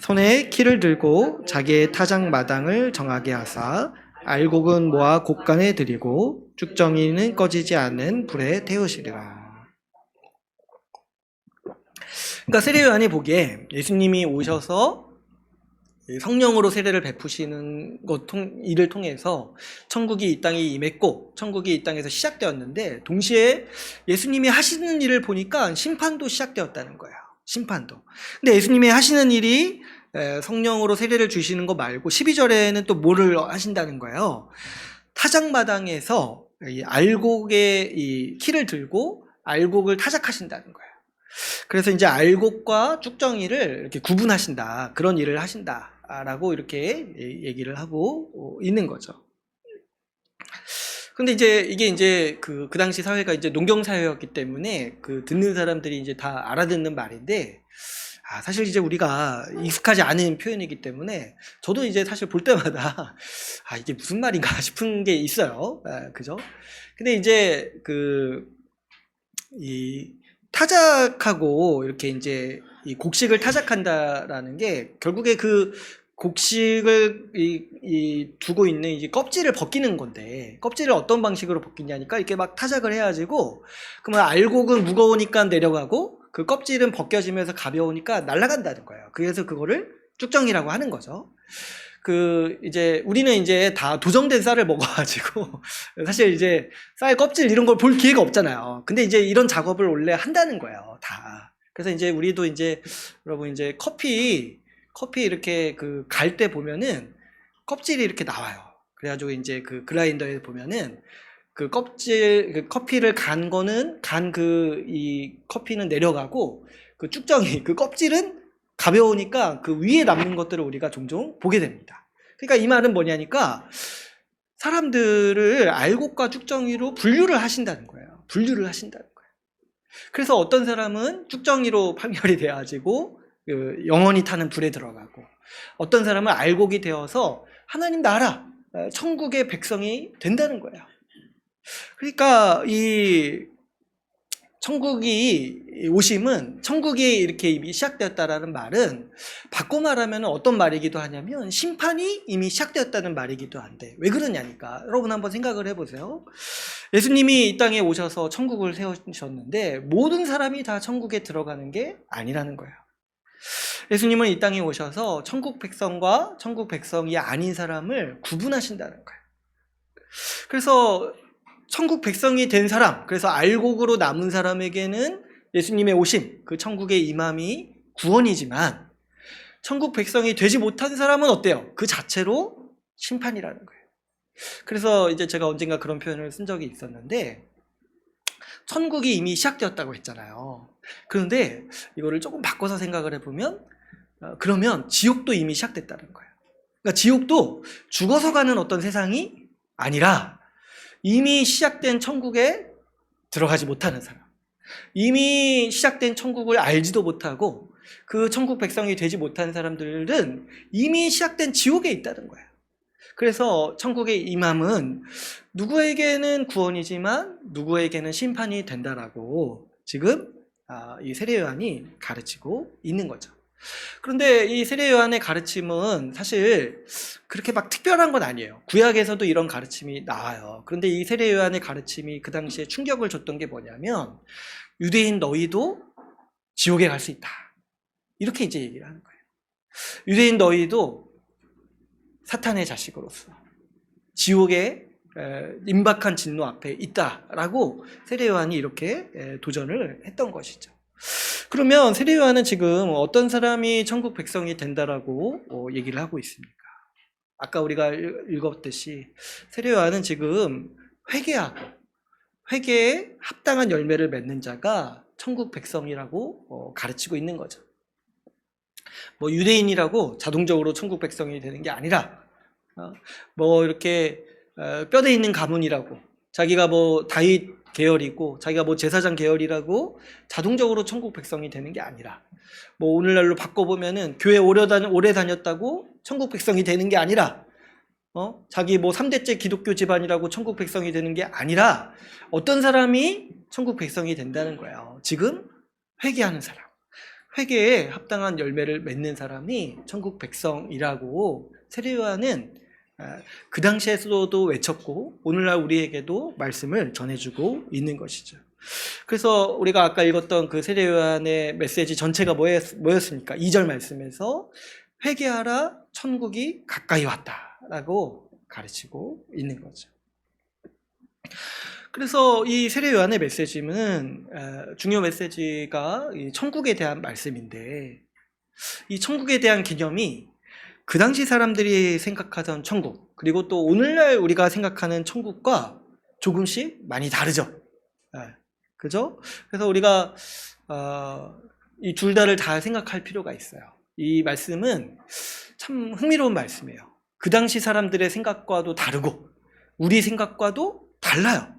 손에 키를 들고 자기의 타작 마당을 정하게 하사 알곡은 모아 곡간에 들이고 쭉정이는 꺼지지 않는 불에 태우시리라. 그러니까 세례 요한이 보기에 예수님이 오셔서 성령으로 세례를 베푸시는 일을 통해서 천국이 이 땅에 임했고 천국이 이 땅에서 시작되었는데, 동시에 예수님이 하시는 일을 보니까 심판도 시작되었다는 거예요. 심판도. 근데 예수님이 하시는 일이 성령으로 세례를 주시는 거 말고 12절에는 또 뭐를 하신다는 거예요. 타작마당에서 알곡의 이 키를 들고 알곡을 타작하신다는 거예요. 그래서 이제 알곡과 쭉정이를 이렇게 구분하신다, 그런 일을 하신다라고 이렇게 얘기를 하고 있는 거죠. 근데 이게 이제 그 당시 사회가 이제 농경 사회였기 때문에 그 듣는 사람들이 이제 다 알아듣는 말인데, 사실 이제 우리가 익숙하지 않은 표현이기 때문에 저도 이제 사실 볼 때마다 이게 무슨 말인가 싶은 게 있어요. 그죠? 근데 이제 이 타작하고 이렇게 이제 이 곡식을 타작한다라는 게 결국에 그 곡식을 두고 있는 이제 껍질을 벗기는 건데, 껍질을 어떤 방식으로 벗기냐니까 이렇게 막 타작을 해가지고, 그러면 알곡은 무거우니까 내려가고 그 껍질은 벗겨지면서 가벼우니까 날아간다는 거예요. 그래서 그거를 쭉정이라고 하는 거죠. 이제 우리는 이제 다 도정된 쌀을 먹어가지고 사실 이제 쌀 껍질 이런 걸 볼 기회가 없잖아요. 근데 이제 이런 작업을 원래 한다는 거예요, 다. 그래서 이제 우리도 이제 여러분 이제 커피 이렇게 갈 때 보면은 껍질이 이렇게 나와요. 그래가지고 이제 그 그라인더에 보면은 그 커피를 간 이 커피는 내려가고 그 쭉정이, 그 껍질은 가벼우니까 그 위에 남는 것들을 우리가 종종 보게 됩니다. 그러니까 이 말은 뭐냐니까 사람들을 알곡과 쭉정이로 분류를 하신다는 거예요. 분류를 하신다는 거예요. 그래서 어떤 사람은 쭉정이로 판별이 돼가지고 영원히 타는 불에 들어가고, 어떤 사람은 알곡이 되어서 하나님 나라, 천국의 백성이 된다는 거예요. 그러니까 이 천국이 오심은, 천국이 이렇게 이미 시작되었다라는 말은 바꿔 말하면 어떤 말이기도 하냐면 심판이 이미 시작되었다는 말이기도 한데, 왜 그러냐니까 여러분 한번 생각을 해보세요. 예수님이 이 땅에 오셔서 천국을 세우셨는데 모든 사람이 다 천국에 들어가는 게 아니라는 거예요. 예수님은 이 땅에 오셔서 천국 백성과 천국 백성이 아닌 사람을 구분하신다는 거예요. 그래서 천국 백성이 된 사람, 그래서 알곡으로 남은 사람에게는 예수님의 오심, 그 천국의 임함이 구원이지만, 천국 백성이 되지 못한 사람은 어때요? 그 자체로 심판이라는 거예요. 그래서 이제 제가 언젠가 그런 표현을 쓴 적이 있었는데, 천국이 이미 시작되었다고 했잖아요. 그런데 이거를 조금 바꿔서 생각을 해보면, 그러면 지옥도 이미 시작됐다는 거예요. 그러니까 지옥도 죽어서 가는 어떤 세상이 아니라 이미 시작된 천국에 들어가지 못하는 사람, 이미 시작된 천국을 알지도 못하고 그 천국 백성이 되지 못한 사람들은 이미 시작된 지옥에 있다는 거예요. 그래서 천국의 임함은 누구에게는 구원이지만 누구에게는 심판이 된다라고 지금 이 세례 요한이 가르치고 있는 거죠. 그런데 이 세례 요한의 가르침은 사실 그렇게 막 특별한 건 아니에요. 구약에서도 이런 가르침이 나와요. 그런데 이 세례 요한의 가르침이 그 당시에 충격을 줬던 게 뭐냐면, 유대인 너희도 지옥에 갈 수 있다, 이렇게 이제 얘기를 하는 거예요. 유대인 너희도 사탄의 자식으로서 지옥의 임박한 진노 앞에 있다라고 세례 요한이 이렇게 도전을 했던 것이죠. 그러면 세례 요한은 지금 어떤 사람이 천국 백성이 된다라고 얘기를 하고 있습니까? 아까 우리가 읽었듯이 세례 요한은 지금 회개하고 회개에 합당한 열매를 맺는 자가 천국 백성이라고 가르치고 있는 거죠. 뭐 유대인이라고 자동적으로 천국 백성이 되는 게 아니라, 뭐 이렇게 뼈대 있는 가문이라고, 자기가 뭐 다윗 계열이고 자기가 뭐 제사장 계열이라고 자동적으로 천국 백성이 되는 게 아니라, 뭐 오늘날로 바꿔보면은 교회 오래 다녔다고 천국 백성이 되는 게 아니라, 자기 뭐 3대째 기독교 집안이라고 천국 백성이 되는 게 아니라, 어떤 사람이 천국 백성이 된다는 거예요. 지금 회개하는 사람, 회개에 합당한 열매를 맺는 사람이 천국 백성이라고 세례 요한은 그 당시에서도 외쳤고 오늘날 우리에게도 말씀을 전해주고 있는 것이죠. 그래서 우리가 아까 읽었던 그 세례 요한의 메시지 전체가 뭐였습니까? 2절 말씀에서 회개하라, 천국이 가까이 왔다라고 가르치고 있는 거죠. 그래서 이 세례 요한의 메시지는 중요 메시지가 천국에 대한 말씀인데, 이 천국에 대한 개념이 그 당시 사람들이 생각하던 천국, 그리고 또 오늘날 우리가 생각하는 천국과 조금씩 많이 다르죠. 그죠? 그래서 우리가 이 둘 다를 다 생각할 필요가 있어요. 이 말씀은 참 흥미로운 말씀이에요. 그 당시 사람들의 생각과도 다르고 우리 생각과도 달라요.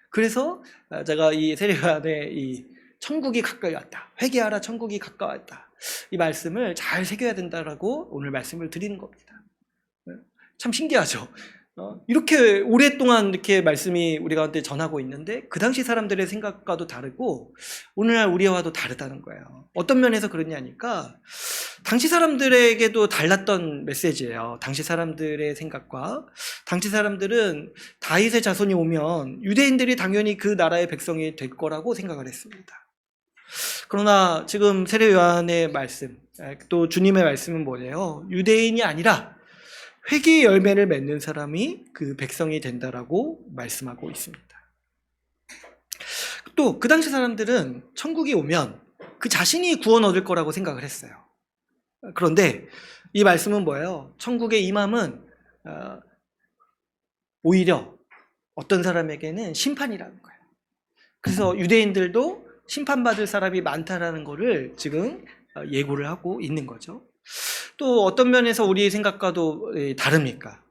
그래서 제가 이 세례 요한의 이 천국이 가까이 왔다, 회개하라, 천국이 가까웠다, 이 말씀을 잘 새겨야 된다라고 오늘 말씀을 드리는 겁니다. 참 신기하죠. 이렇게 오랫동안 이렇게 말씀이 우리 가운데 전하고 있는데 그 당시 사람들의 생각과도 다르고 오늘날 우리와도 다르다는 거예요. 어떤 면에서 그러냐니까, 당시 사람들에게도 달랐던 메시지예요. 당시 사람들의 생각과, 당시 사람들은 다윗의 자손이 오면 유대인들이 당연히 그 나라의 백성이 될 거라고 생각을 했습니다. 그러나 지금 세례 요한의 말씀, 또 주님의 말씀은 뭐래요? 유대인이 아니라 회개의 열매를 맺는 사람이 그 백성이 된다라고 말씀하고 있습니다. 또 그 당시 사람들은 천국이 오면 그 자신이 구원 얻을 거라고 생각을 했어요. 그런데 이 말씀은 뭐예요? 천국의 임함은 오히려 어떤 사람에게는 심판이라는 거예요. 그래서 유대인들도 심판받을 사람이 많다라는 것을 지금 예고를 하고 있는 거죠. 또 어떤 면에서 우리의 생각과도 다릅니까?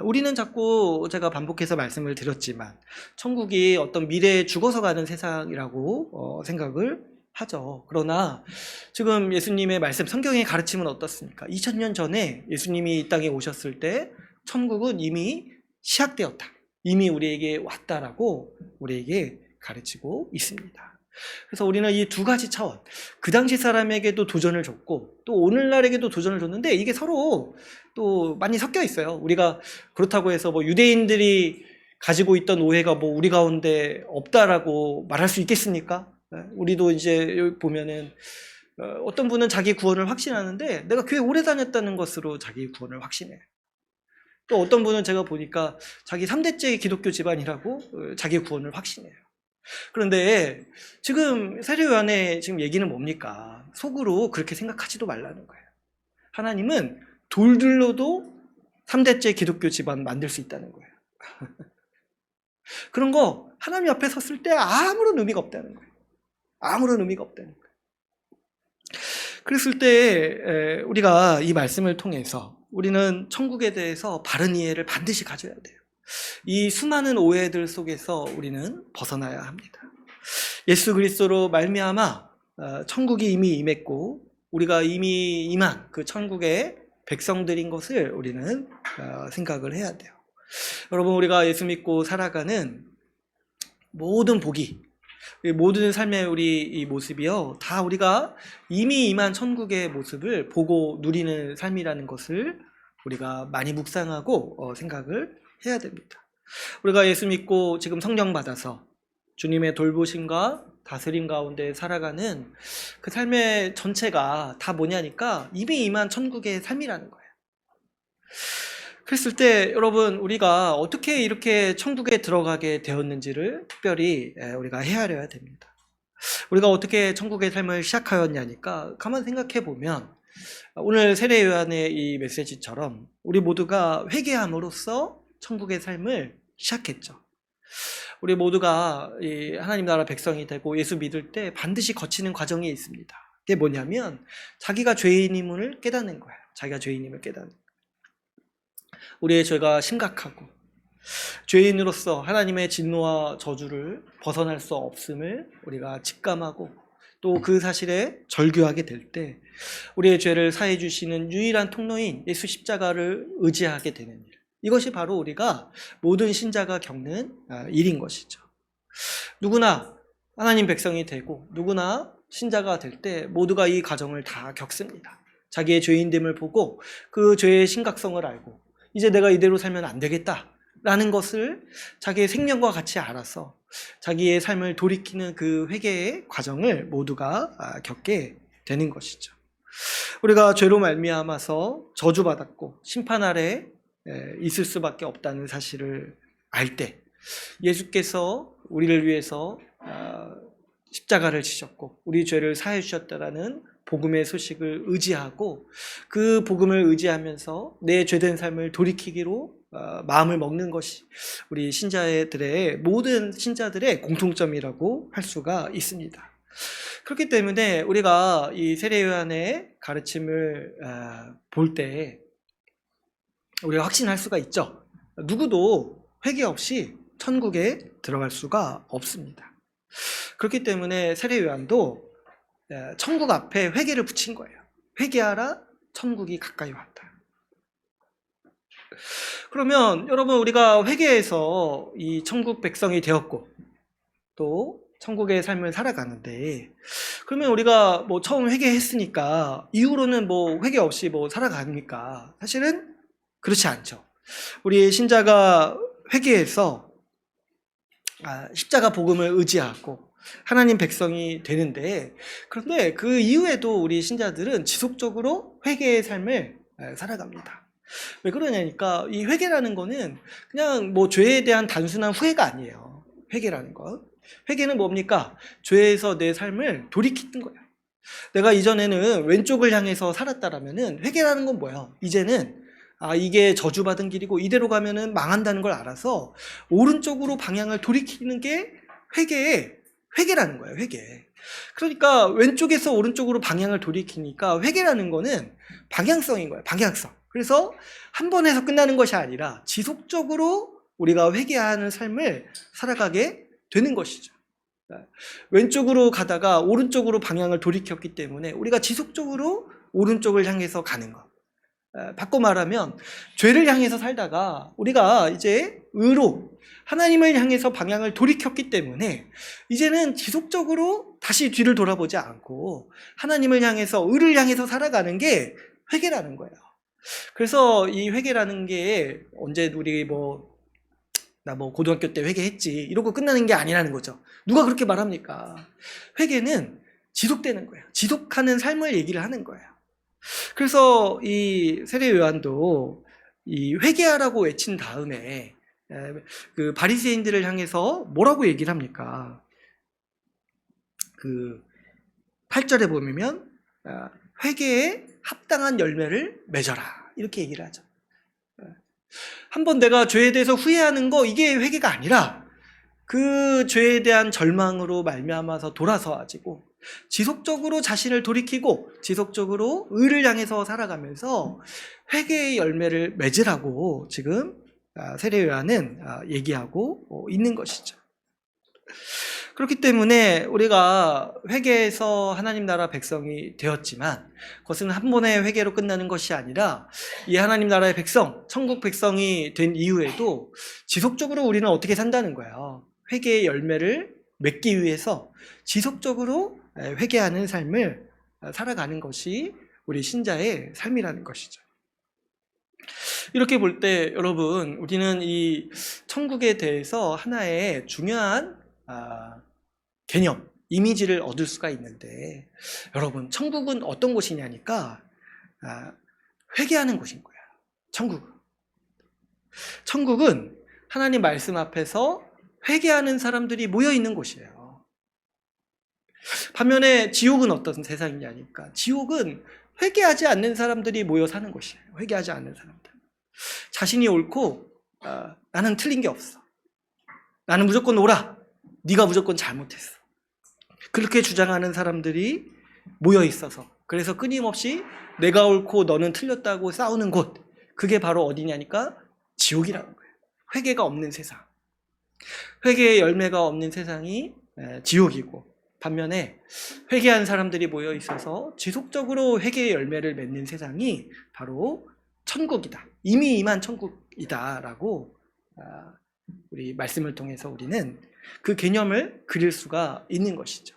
우리는 자꾸 제가 반복해서 말씀을 드렸지만 천국이 어떤 미래에 죽어서 가는 세상이라고 생각을 하죠. 그러나 지금 예수님의 말씀, 성경의 가르침은 어떻습니까? 2000년 전에 예수님이 이 땅에 오셨을 때 천국은 이미 시작되었다, 이미 우리에게 왔다라고 우리에게 가르치고 있습니다. 그래서 우리는 이 두 가지 차원, 그 당시 사람에게도 도전을 줬고 또 오늘날에게도 도전을 줬는데 이게 서로 또 많이 섞여 있어요. 우리가 그렇다고 해서 뭐 유대인들이 가지고 있던 오해가 뭐 우리 가운데 없다라고 말할 수 있겠습니까? 우리도 이제 여기 보면은 어떤 분은 자기 구원을 확신하는데 내가 교회 오래 다녔다는 것으로 자기 구원을 확신해요. 또 어떤 분은 제가 보니까 자기 3대째 기독교 집안이라고 자기 구원을 확신해요. 그런데 지금 세례 요한의 지금 얘기는 뭡니까? 속으로 그렇게 생각하지도 말라는 거예요. 하나님은 돌들로도 3대째 기독교 집안 만들 수 있다는 거예요. 그런 거 하나님 앞에 섰을 때 아무런 의미가 없다는 거예요. 아무런 의미가 없다는 거예요. 그랬을 때 우리가 이 말씀을 통해서 우리는 천국에 대해서 바른 이해를 반드시 가져야 돼요. 이 수많은 오해들 속에서 우리는 벗어나야 합니다. 예수 그리스도로 말미암아 천국이 이미 임했고 우리가 이미 임한 그 천국의 백성들인 것을 우리는 생각을 해야 돼요. 여러분, 우리가 예수 믿고 살아가는 모든 복이 이 모든 삶의 우리 이 모습이요, 다 우리가 이미 임한 천국의 모습을 보고 누리는 삶이라는 것을 우리가 많이 묵상하고 생각을 해야 됩니다. 우리가 예수 믿고 지금 성령 받아서 주님의 돌보심과 다스림 가운데 살아가는 그 삶의 전체가 다 뭐냐니까 이미 임한 천국의 삶이라는 거예요. 그랬을 때 여러분, 우리가 어떻게 이렇게 천국에 들어가게 되었는지를 특별히 우리가 헤아려야 됩니다. 우리가 어떻게 천국의 삶을 시작하였냐니까 가만 생각해 보면 오늘 세례 요한의 이 메시지처럼 우리 모두가 회개함으로써 천국의 삶을 시작했죠. 우리 모두가 이 하나님 나라 백성이 되고 예수 믿을 때 반드시 거치는 과정이 있습니다. 그게 뭐냐면 자기가 죄인임을 깨닫는 거예요. 자기가 죄인임을 깨닫는 거예요. 우리의 죄가 심각하고 죄인으로서 하나님의 진노와 저주를 벗어날 수 없음을 우리가 직감하고 또 그 사실에 절규하게 될 때 우리의 죄를 사해 주시는 유일한 통로인 예수 십자가를 의지하게 되는 일, 이것이 바로 우리가 모든 신자가 겪는 일인 것이죠. 누구나 하나님 백성이 되고 누구나 신자가 될 때 모두가 이 과정을 다 겪습니다. 자기의 죄인됨을 보고 그 죄의 심각성을 알고 이제 내가 이대로 살면 안 되겠다라는 것을 자기의 생명과 같이 알아서 자기의 삶을 돌이키는 그 회개의 과정을 모두가 겪게 되는 것이죠. 우리가 죄로 말미암아서 저주받았고 심판 아래 있을 수밖에 없다는 사실을 알 때 예수께서 우리를 위해서 십자가를 지셨고 우리 죄를 사해 주셨다라는 복음의 소식을 의지하고 그 복음을 의지하면서 내 죄된 삶을 돌이키기로 마음을 먹는 것이 우리 신자들의 모든 신자들의 공통점이라고 할 수가 있습니다. 그렇기 때문에 우리가 이 세례 요한의 가르침을 볼 때 우리가 확신할 수가 있죠. 누구도 회개 없이 천국에 들어갈 수가 없습니다. 그렇기 때문에 세례 요한도 천국 앞에 회개를 붙인 거예요. 회개하라, 천국이 가까이 왔다. 그러면 여러분, 우리가 회개해서 이 천국 백성이 되었고 또 천국의 삶을 살아가는데, 그러면 우리가 뭐 처음 회개했으니까 이후로는 뭐 회개 없이 뭐 살아갑니까? 사실은 그렇지 않죠. 우리 신자가 회개해서 십자가 복음을 의지하고 하나님 백성이 되는데, 그런데 그 이후에도 우리 신자들은 지속적으로 회개의 삶을 살아갑니다. 왜 그러냐니까 이 회개라는 거는 그냥 뭐 죄에 대한 단순한 후회가 아니에요. 회개라는 거. 회개는 뭡니까? 죄에서 내 삶을 돌이키는 거예요. 내가 이전에는 왼쪽을 향해서 살았다라면은 회개라는 건 뭐예요? 이제는 이게 저주받은 길이고 이대로 가면은 망한다는 걸 알아서 오른쪽으로 방향을 돌이키는 게 회개라는 거예요. 회개. 그러니까 왼쪽에서 오른쪽으로 방향을 돌이키니까 회개라는 거는 방향성인 거예요. 방향성. 그래서 한 번 해서 끝나는 것이 아니라 지속적으로 우리가 회개하는 삶을 살아가게 되는 것이죠. 왼쪽으로 가다가 오른쪽으로 방향을 돌이켰기 때문에 우리가 지속적으로 오른쪽을 향해서 가는 것. 바꿔 말하면 죄를 향해서 살다가 우리가 이제 의로 하나님을 향해서 방향을 돌이켰기 때문에 이제는 지속적으로 다시 뒤를 돌아보지 않고 하나님을 향해서 의를 향해서 살아가는 게 회개라는 거예요. 그래서 이 회개라는 게 언제 우리 나 고등학교 때 회개했지 이러고 끝나는 게 아니라는 거죠. 누가 그렇게 말합니까? 회개는 지속되는 거예요. 지속하는 삶을 얘기를 하는 거예요. 그래서 이 세례 요한도 이 회개하라고 외친 다음에 그 바리새인들을 향해서 뭐라고 얘기를 합니까? 그 8절에 보면 회개에 합당한 열매를 맺어라 이렇게 얘기를 하죠. 한번 내가 죄에 대해서 후회하는 거, 이게 회개가 아니라 그 죄에 대한 절망으로 말미암아서 돌아서 가지고 지속적으로 자신을 돌이키고 지속적으로 의를 향해서 살아가면서 회개의 열매를 맺으라고 지금 세례 요한은 얘기하고 있는 것이죠. 그렇기 때문에 우리가 회개해서 하나님 나라 백성이 되었지만 그것은 한 번의 회개로 끝나는 것이 아니라 이 하나님 나라의 백성, 천국 백성이 된 이후에도 지속적으로 우리는 어떻게 산다는 거예요. 회개의 열매를 맺기 위해서 지속적으로 회개하는 삶을 살아가는 것이 우리 신자의 삶이라는 것이죠. 이렇게 볼 때 여러분, 우리는 이 천국에 대해서 하나의 중요한 개념, 이미지를 얻을 수가 있는데, 여러분, 천국은 어떤 곳이냐니까 회개하는 곳인 거예요. 천국은 하나님 말씀 앞에서 회개하는 사람들이 모여 있는 곳이에요. 반면에 지옥은 어떤 세상이냐니까, 지옥은 회개하지 않는 사람들이 모여 사는 곳이에요. 회개하지 않는 사람들. 자신이 옳고 나는 틀린 게 없어. 나는 무조건 옳아. 네가 무조건 잘못했어. 그렇게 주장하는 사람들이 모여 있어서, 그래서 끊임없이 내가 옳고 너는 틀렸다고 싸우는 곳, 그게 바로 어디냐니까 지옥이라는 거예요. 회개가 없는 세상. 회개의 열매가 없는 세상이 지옥이고, 반면에 회개한 사람들이 모여 있어서 지속적으로 회개의 열매를 맺는 세상이 바로 천국이다. 이미 임한 천국이다라고 우리 말씀을 통해서 우리는 그 개념을 그릴 수가 있는 것이죠.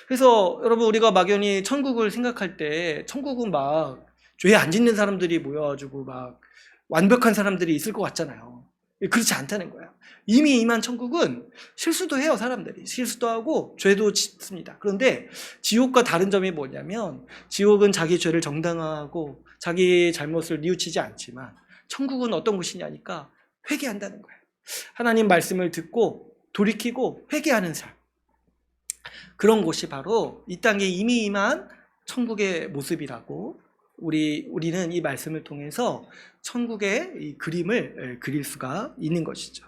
그래서 여러분, 우리가 막연히 천국을 생각할 때 천국은 막 죄 안 짓는 사람들이 모여가지고 막 완벽한 사람들이 있을 것 같잖아요. 그렇지 않다는 거예요. 이미 임한 천국은 실수도 해요. 사람들이 실수도 하고 죄도 짓습니다. 그런데 지옥과 다른 점이 뭐냐면, 지옥은 자기 죄를 정당화하고 자기 잘못을 뉘우치지 않지만 천국은 어떤 곳이냐니까 회개한다는 거예요. 하나님 말씀을 듣고 돌이키고 회개하는 삶, 그런 곳이 바로 이 땅에 이미 임한 천국의 모습이라고 우리는 이 말씀을 통해서 천국의 이 그림을 그릴 수가 있는 것이죠.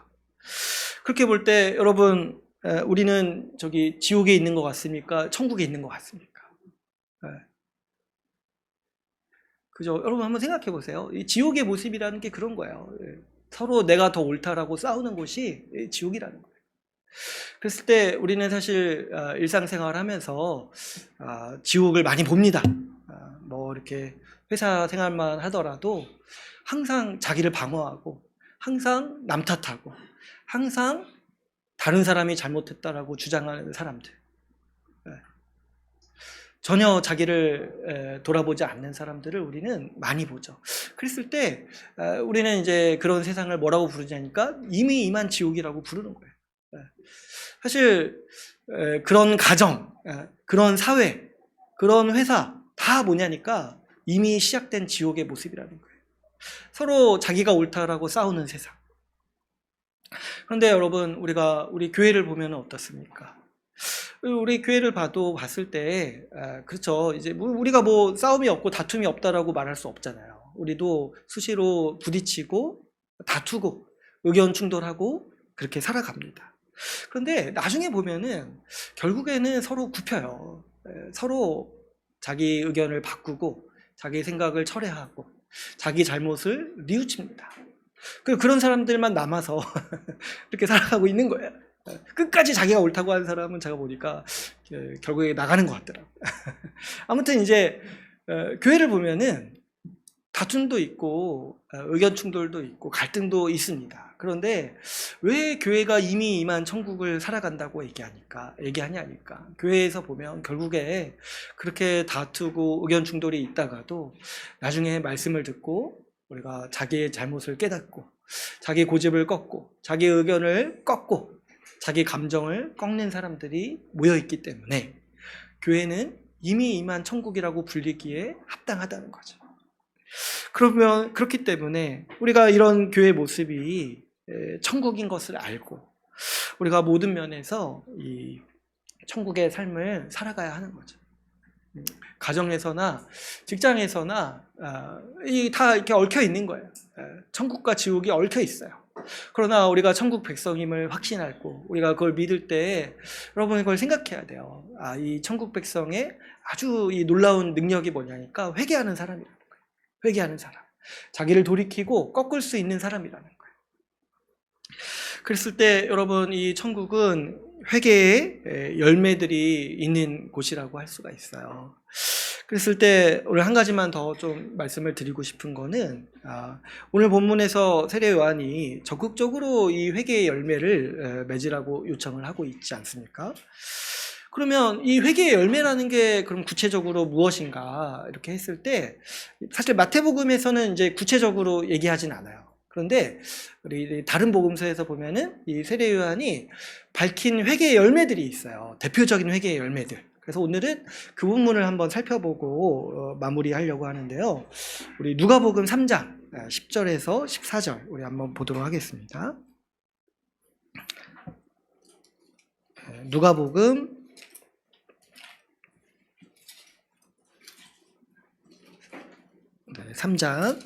그렇게 볼 때 여러분, 우리는 저기 지옥에 있는 것 같습니까? 천국에 있는 것 같습니까? 그죠? 여러분 한번 생각해 보세요. 이 지옥의 모습이라는 게 그런 거예요. 서로 내가 더 옳다라고 싸우는 곳이 지옥이라는 거예요. 그랬을 때 우리는 사실 일상생활을 하면서 지옥을 많이 봅니다. 뭐 이렇게 회사 생활만 하더라도 항상 자기를 방어하고, 항상 남 탓하고, 항상 다른 사람이 잘못했다라고 주장하는 사람들, 전혀 자기를 돌아보지 않는 사람들을 우리는 많이 보죠. 그랬을 때 우리는 이제 그런 세상을 뭐라고 부르냐니까 이미 임한 지옥이라고 부르는 거예요. 사실 그런 가정, 그런 사회, 그런 회사 다 뭐냐니까 이미 시작된 지옥의 모습이라는 거예요. 서로 자기가 옳다라고 싸우는 세상. 그런데 여러분, 우리 교회를 보면 어떻습니까? 우리 교회를 봤을 때 그렇죠. 이제 우리가 뭐 싸움이 없고 다툼이 없다라고 말할 수 없잖아요. 우리도 수시로 부딪히고 다투고 의견 충돌하고 그렇게 살아갑니다. 그런데 나중에 보면은 결국에는 서로 굽혀요. 서로 자기 의견을 바꾸고 자기 생각을 철회하고 자기 잘못을 뉘우칩니다. 그런 사람들만 남아서 이렇게 살아가고 있는 거예요. 끝까지 자기가 옳다고 하는 사람은 제가 보니까 결국에 나가는 것 같더라고요. 아무튼 이제 교회를 보면은 다툼도 있고 의견 충돌도 있고 갈등도 있습니다. 그런데 왜 교회가 이미 임한 천국을 살아간다고 얘기하냐니까, 교회에서 보면 결국에 그렇게 다투고 의견 충돌이 있다가도 나중에 말씀을 듣고 우리가 자기의 잘못을 깨닫고 자기 고집을 꺾고 자기 의견을 꺾고 자기 감정을 꺾는 사람들이 모여있기 때문에 교회는 이미 임한 천국이라고 불리기에 합당하다는 거죠. 그렇기 때문에 우리가 이런 교회 모습이 천국인 것을 알고 우리가 모든 면에서 이 천국의 삶을 살아가야 하는 거죠. 가정에서나 직장에서나 다 이렇게 얽혀 있는 거예요. 천국과 지옥이 얽혀 있어요. 그러나 우리가 천국 백성임을 확신하고 우리가 그걸 믿을 때 여러분 그걸 생각해야 돼요. 이 천국 백성의 아주 이 놀라운 능력이 뭐냐니까 회개하는 사람이라는 거예요. 회개하는 사람, 자기를 돌이키고 꺾을 수 있는 사람이라는 거예요. 그랬을 때 여러분, 이 천국은 회개의 열매들이 있는 곳이라고 할 수가 있어요. 그랬을 때 오늘 한 가지만 더 좀 말씀을 드리고 싶은 거는 오늘 본문에서 세례 요한이 적극적으로 이 회개의 열매를 맺으라고 요청을 하고 있지 않습니까? 그러면 이 회개의 열매라는 게 그럼 구체적으로 무엇인가 이렇게 했을 때 사실 마태복음에서는 이제 구체적으로 얘기하진 않아요. 그런데 우리 다른 복음서에서 보면은 이 세례 요한이 밝힌 회개의 열매들이 있어요. 대표적인 회개의 열매들. 그래서 오늘은 그 본문을 한번 살펴보고 마무리하려고 하는데요. 우리 누가복음 3장 10절에서 14절 우리 한번 보도록 하겠습니다. 누가복음 3장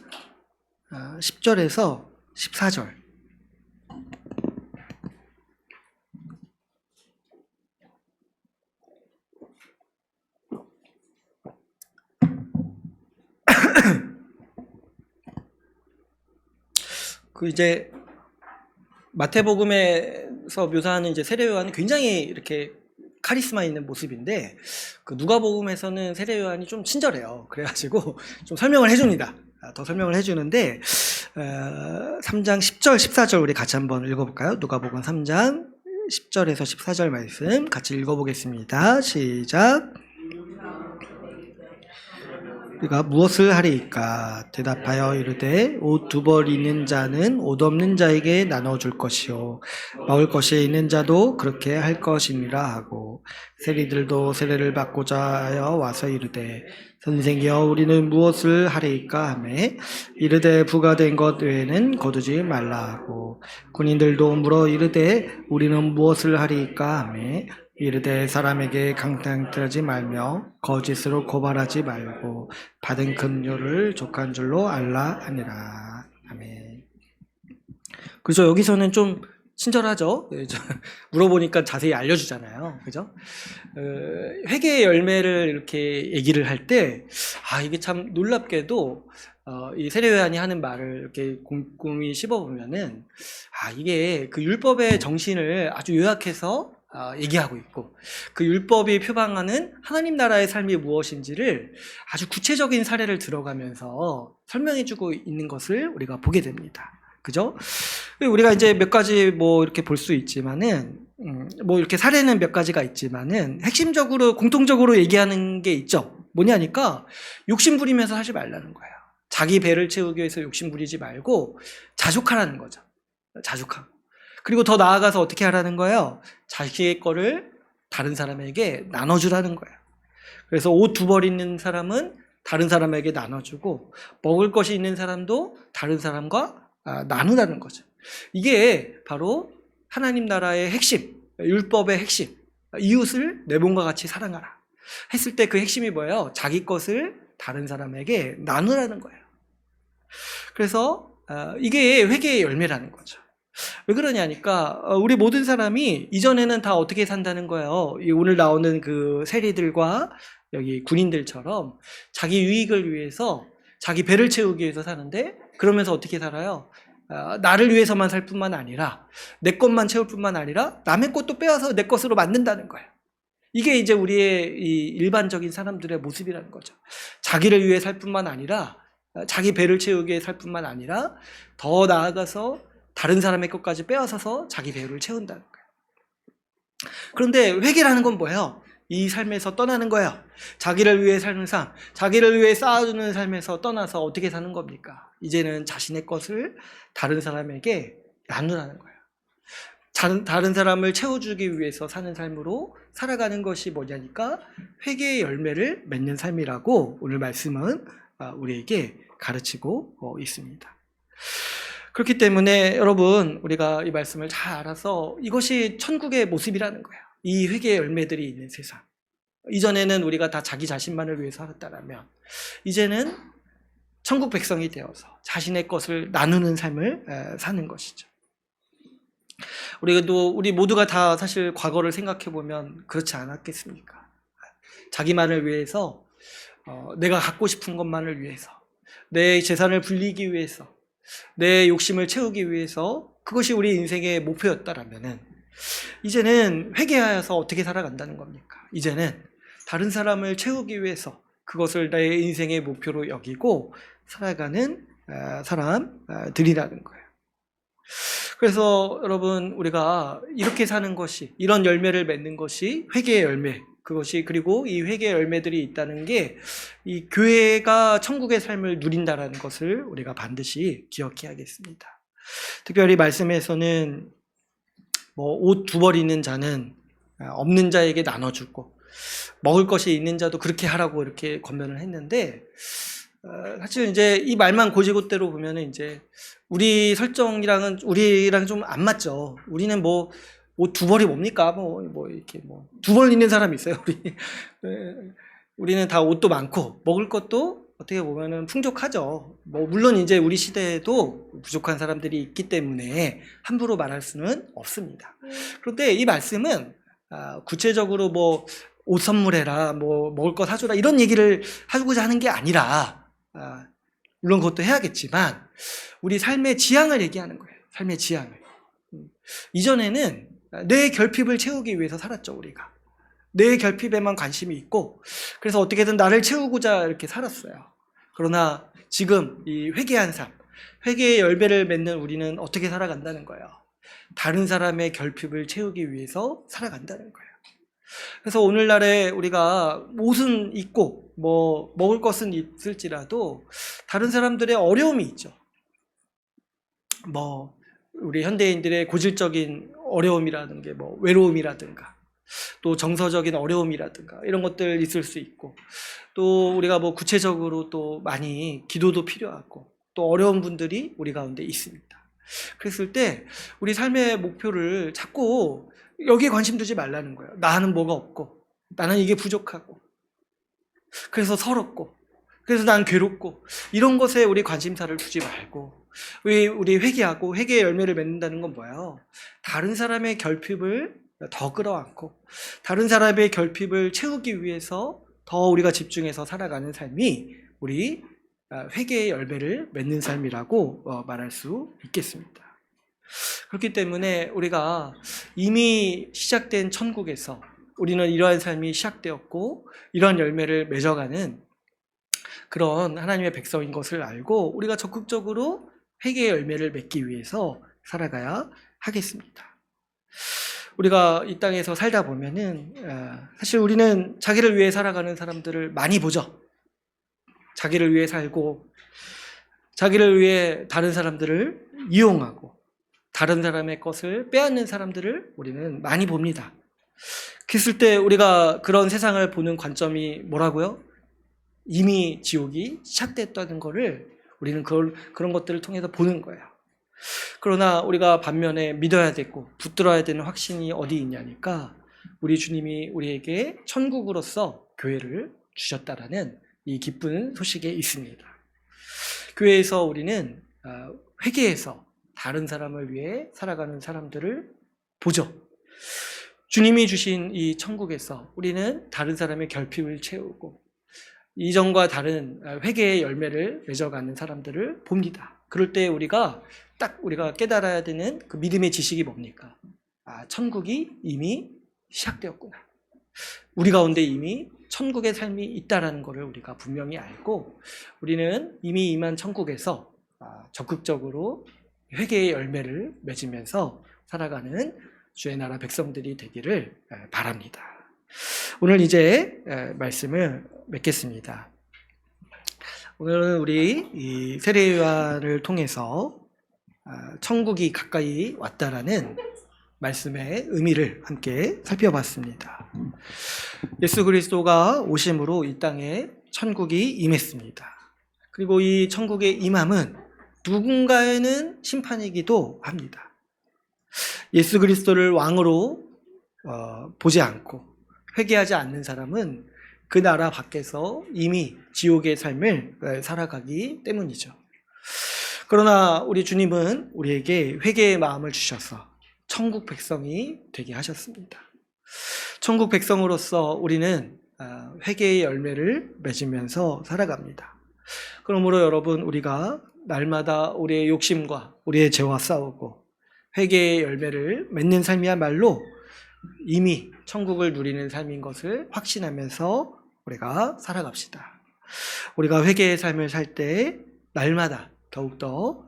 10절에서 14절. 그 이제 마태복음에서 묘사하는 이제 세례 요한은 굉장히 이렇게 카리스마 있는 모습인데 그 누가복음에서는 세례 요한이 좀 친절해요. 그래가지고 좀 설명을 해줍니다. 더 설명을 해주는데 3장 10절 14절 우리 같이 한번 읽어볼까요? 누가복음 3장 10절에서 14절 말씀 같이 읽어보겠습니다. 시작. 우리가 무엇을 하리이까? 대답하여 이르되 옷 두 벌 있는 자는 옷 없는 자에게 나눠줄 것이요 먹을 것이 있는 자도 그렇게 할 것이니라 하고 세리들도 세례를 받고자 하여 와서 이르되 선생이여 우리는 무엇을 하리이까 하매 이르되 부과된 것 외에는 거두지 말라 하고 군인들도 물어 이르되 우리는 무엇을 하리이까 하매 이르되 사람에게 강탈하지 말며 거짓으로 고발하지 말고 받은 급료를 족한 줄로 알라 하니라. 아멘. 그죠? 여기서는 좀 친절하죠? 물어보니까 자세히 알려주잖아요. 그죠? 회개의 열매를 이렇게 얘기를 할 때, 이게 참 놀랍게도, 이 세례 요한이 하는 말을 이렇게 꼼꼼히 씹어보면은, 이게 그 율법의 정신을 아주 요약해서 얘기하고 있고 그 율법이 표방하는 하나님 나라의 삶이 무엇인지를 아주 구체적인 사례를 들어가면서 설명해주고 있는 것을 우리가 보게 됩니다. 그죠? 우리가 이제 몇 가지 뭐 이렇게 볼 수 있지만은 뭐 이렇게 사례는 몇 가지가 있지만은 핵심적으로 공통적으로 얘기하는 게 있죠. 뭐냐니까 욕심 부리면서 하지 말라는 거예요. 자기 배를 채우기 위해서 욕심 부리지 말고 자족하라는 거죠. 자족하고. 그리고 더 나아가서 어떻게 하라는 거예요? 자기의 거를 다른 사람에게 나눠주라는 거예요. 그래서 옷 두 벌 있는 사람은 다른 사람에게 나눠주고 먹을 것이 있는 사람도 다른 사람과 나누라는 거죠. 이게 바로 하나님 나라의 핵심, 율법의 핵심, 이웃을 내 몸과 같이 사랑하라 했을 때 그 핵심이 뭐예요? 자기 것을 다른 사람에게 나누라는 거예요. 그래서 이게 회개의 열매라는 거죠. 왜 그러냐니까 우리 모든 사람이 이전에는 다 어떻게 산다는 거예요. 오늘 나오는 그 세리들과 여기 군인들처럼 자기 유익을 위해서 자기 배를 채우기 위해서 사는데 그러면서 어떻게 살아요? 나를 위해서만 살 뿐만 아니라 내 것만 채울 뿐만 아니라 남의 것도 빼앗아서 내 것으로 만든다는 거예요. 이게 이제 우리의 이 일반적인 사람들의 모습이라는 거죠. 자기를 위해 살 뿐만 아니라 자기 배를 채우기 위해 살 뿐만 아니라 더 나아가서 다른 사람의 것까지 빼앗아서 자기 배를 채운다는 거예요. 그런데 회개라는 건 뭐예요? 이 삶에서 떠나는 거예요. 자기를 위해 사는 삶, 자기를 위해 쌓아두는 삶에서 떠나서 어떻게 사는 겁니까? 이제는 자신의 것을 다른 사람에게 나누라는 거예요. 다른 사람을 채워주기 위해서 사는 삶으로 살아가는 것이 뭐냐니까 회개의 열매를 맺는 삶이라고 오늘 말씀은 우리에게 가르치고 있습니다. 그렇기 때문에 여러분 우리가 이 말씀을 잘 알아서 이것이 천국의 모습이라는 거예요. 이 회개의 열매들이 있는 세상. 이전에는 우리가 다 자기 자신만을 위해서 살았다면 이제는 천국 백성이 되어서 자신의 것을 나누는 삶을 사는 것이죠. 우리 모두가 다 사실 과거를 생각해 보면 그렇지 않았겠습니까? 자기만을 위해서 내가 갖고 싶은 것만을 위해서 내 재산을 불리기 위해서 내 욕심을 채우기 위해서 그것이 우리 인생의 목표였다라면은 이제는 회개하여서 어떻게 살아간다는 겁니까? 이제는 다른 사람을 채우기 위해서 그것을 나의 인생의 목표로 여기고 살아가는 사람들이라는 거예요. 그래서 여러분, 우리가 이렇게 사는 것이, 이런 열매를 맺는 것이 회개의 열매, 그것이, 그리고 이 회개의 열매들이 있다는 게 이 교회가 천국의 삶을 누린다라는 것을 우리가 반드시 기억해야겠습니다. 특별히 말씀에서는 옷 두 벌 있는 자는 없는 자에게 나눠주고 먹을 것이 있는 자도 그렇게 하라고 이렇게 권면을 했는데, 사실 이제 이 말만 고지고대로 보면은 이제 우리 우리랑 좀 안 맞죠. 우리는 옷 두 벌이 뭡니까? 이렇게 두 벌 있는 사람이 있어요, 우리. 우리는 다 옷도 많고 먹을 것도 어떻게 보면은 풍족하죠. 물론 이제 우리 시대에도 부족한 사람들이 있기 때문에 함부로 말할 수는 없습니다. 그런데 이 말씀은 구체적으로 옷 선물해라, 먹을 거 사줘라, 이런 얘기를 하고자 하는 게 아니라, 물론 그것도 해야겠지만, 우리 삶의 지향을 얘기하는 거예요. 삶의 지향을. 이전에는 내 결핍을 채우기 위해서 살았죠, 우리가. 내 결핍에만 관심이 있고, 그래서 어떻게든 나를 채우고자 이렇게 살았어요. 그러나 지금 이 회개한 삶, 회개의 열매를 맺는 우리는 어떻게 살아간다는 거예요? 다른 사람의 결핍을 채우기 위해서 살아간다는 거예요. 그래서 오늘날에 우리가 옷은 있고 먹을 것은 있을지라도 다른 사람들의 어려움이 있죠. 우리 현대인들의 고질적인 어려움이라는 게 외로움이라든가 또 정서적인 어려움이라든가 이런 것들 있을 수 있고, 또 우리가 구체적으로 또 많이 기도도 필요하고 또 어려운 분들이 우리 가운데 있습니다. 그랬을 때 우리 삶의 목표를 자꾸 여기에 관심 두지 말라는 거예요. 나는 뭐가 없고, 나는 이게 부족하고, 그래서 서럽고, 그래서 난 괴롭고, 이런 것에 우리 관심사를 두지 말고, 우리 회개하고 회개의 열매를 맺는다는 건 뭐예요? 다른 사람의 결핍을 더 끌어안고, 다른 사람의 결핍을 채우기 위해서 더 우리가 집중해서 살아가는 삶이 우리 회개의 열매를 맺는 삶이라고 말할 수 있겠습니다. 그렇기 때문에 우리가 이미 시작된 천국에서 우리는 이러한 삶이 시작되었고 이러한 열매를 맺어가는 그런 하나님의 백성인 것을 알고 우리가 적극적으로 회개의 열매를 맺기 위해서 살아가야 하겠습니다. 우리가 이 땅에서 살다 보면은 사실 우리는 자기를 위해 살아가는 사람들을 많이 보죠. 자기를 위해 살고 자기를 위해 다른 사람들을 이용하고 다른 사람의 것을 빼앗는 사람들을 우리는 많이 봅니다. 그랬을 때 우리가 그런 세상을 보는 관점이 뭐라고요? 이미 지옥이 시작됐다는 거를 우리는 그런 것들을 통해서 보는 거예요. 그러나 우리가 반면에 믿어야 되고 붙들어야 되는 확신이 어디 있냐니까 우리 주님이 우리에게 천국으로서 교회를 주셨다라는 이 기쁜 소식에 있습니다. 교회에서 우리는 회개해서 다른 사람을 위해 살아가는 사람들을 보죠. 주님이 주신 이 천국에서 우리는 다른 사람의 결핍을 채우고 이전과 다른 회개의 열매를 맺어가는 사람들을 봅니다. 그럴 때 우리가 깨달아야 되는 그 믿음의 지식이 뭡니까? 천국이 이미 시작되었구나. 우리 가운데 이미 천국의 삶이 있다라는 것을 우리가 분명히 알고 우리는 이미 임한 천국에서 적극적으로 회개의 열매를 맺으면서 살아가는 주의 나라 백성들이 되기를 바랍니다. 오늘 이제 말씀을 맺겠습니다. 오늘은 우리 이 세례요한을 통해서 천국이 가까이 왔다라는 말씀의 의미를 함께 살펴봤습니다. 예수 그리스도가 오심으로 이 땅에 천국이 임했습니다. 그리고 이 천국의 임함은 누군가에는 심판이기도 합니다. 예수 그리스도를 왕으로 보지 않고 회개하지 않는 사람은 그 나라 밖에서 이미 지옥의 삶을 살아가기 때문이죠. 그러나 우리 주님은 우리에게 회개의 마음을 주셔서 천국 백성이 되게 하셨습니다. 천국 백성으로서 우리는 회개의 열매를 맺으면서 살아갑니다. 그러므로 여러분, 우리가 날마다 우리의 욕심과 우리의 죄와 싸우고 회개의 열매를 맺는 삶이야말로 이미 천국을 누리는 삶인 것을 확신하면서 우리가 살아갑시다. 우리가 회개의 삶을 살 때 날마다 더욱더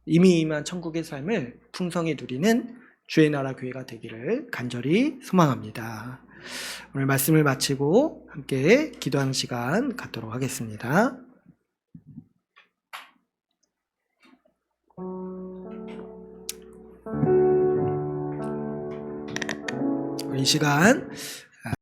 이미 임한 천국의 삶을 풍성히 누리는 주의 나라 교회가 되기를 간절히 소망합니다. 오늘 말씀을 마치고 함께 기도하는 시간 갖도록 하겠습니다. 이 시간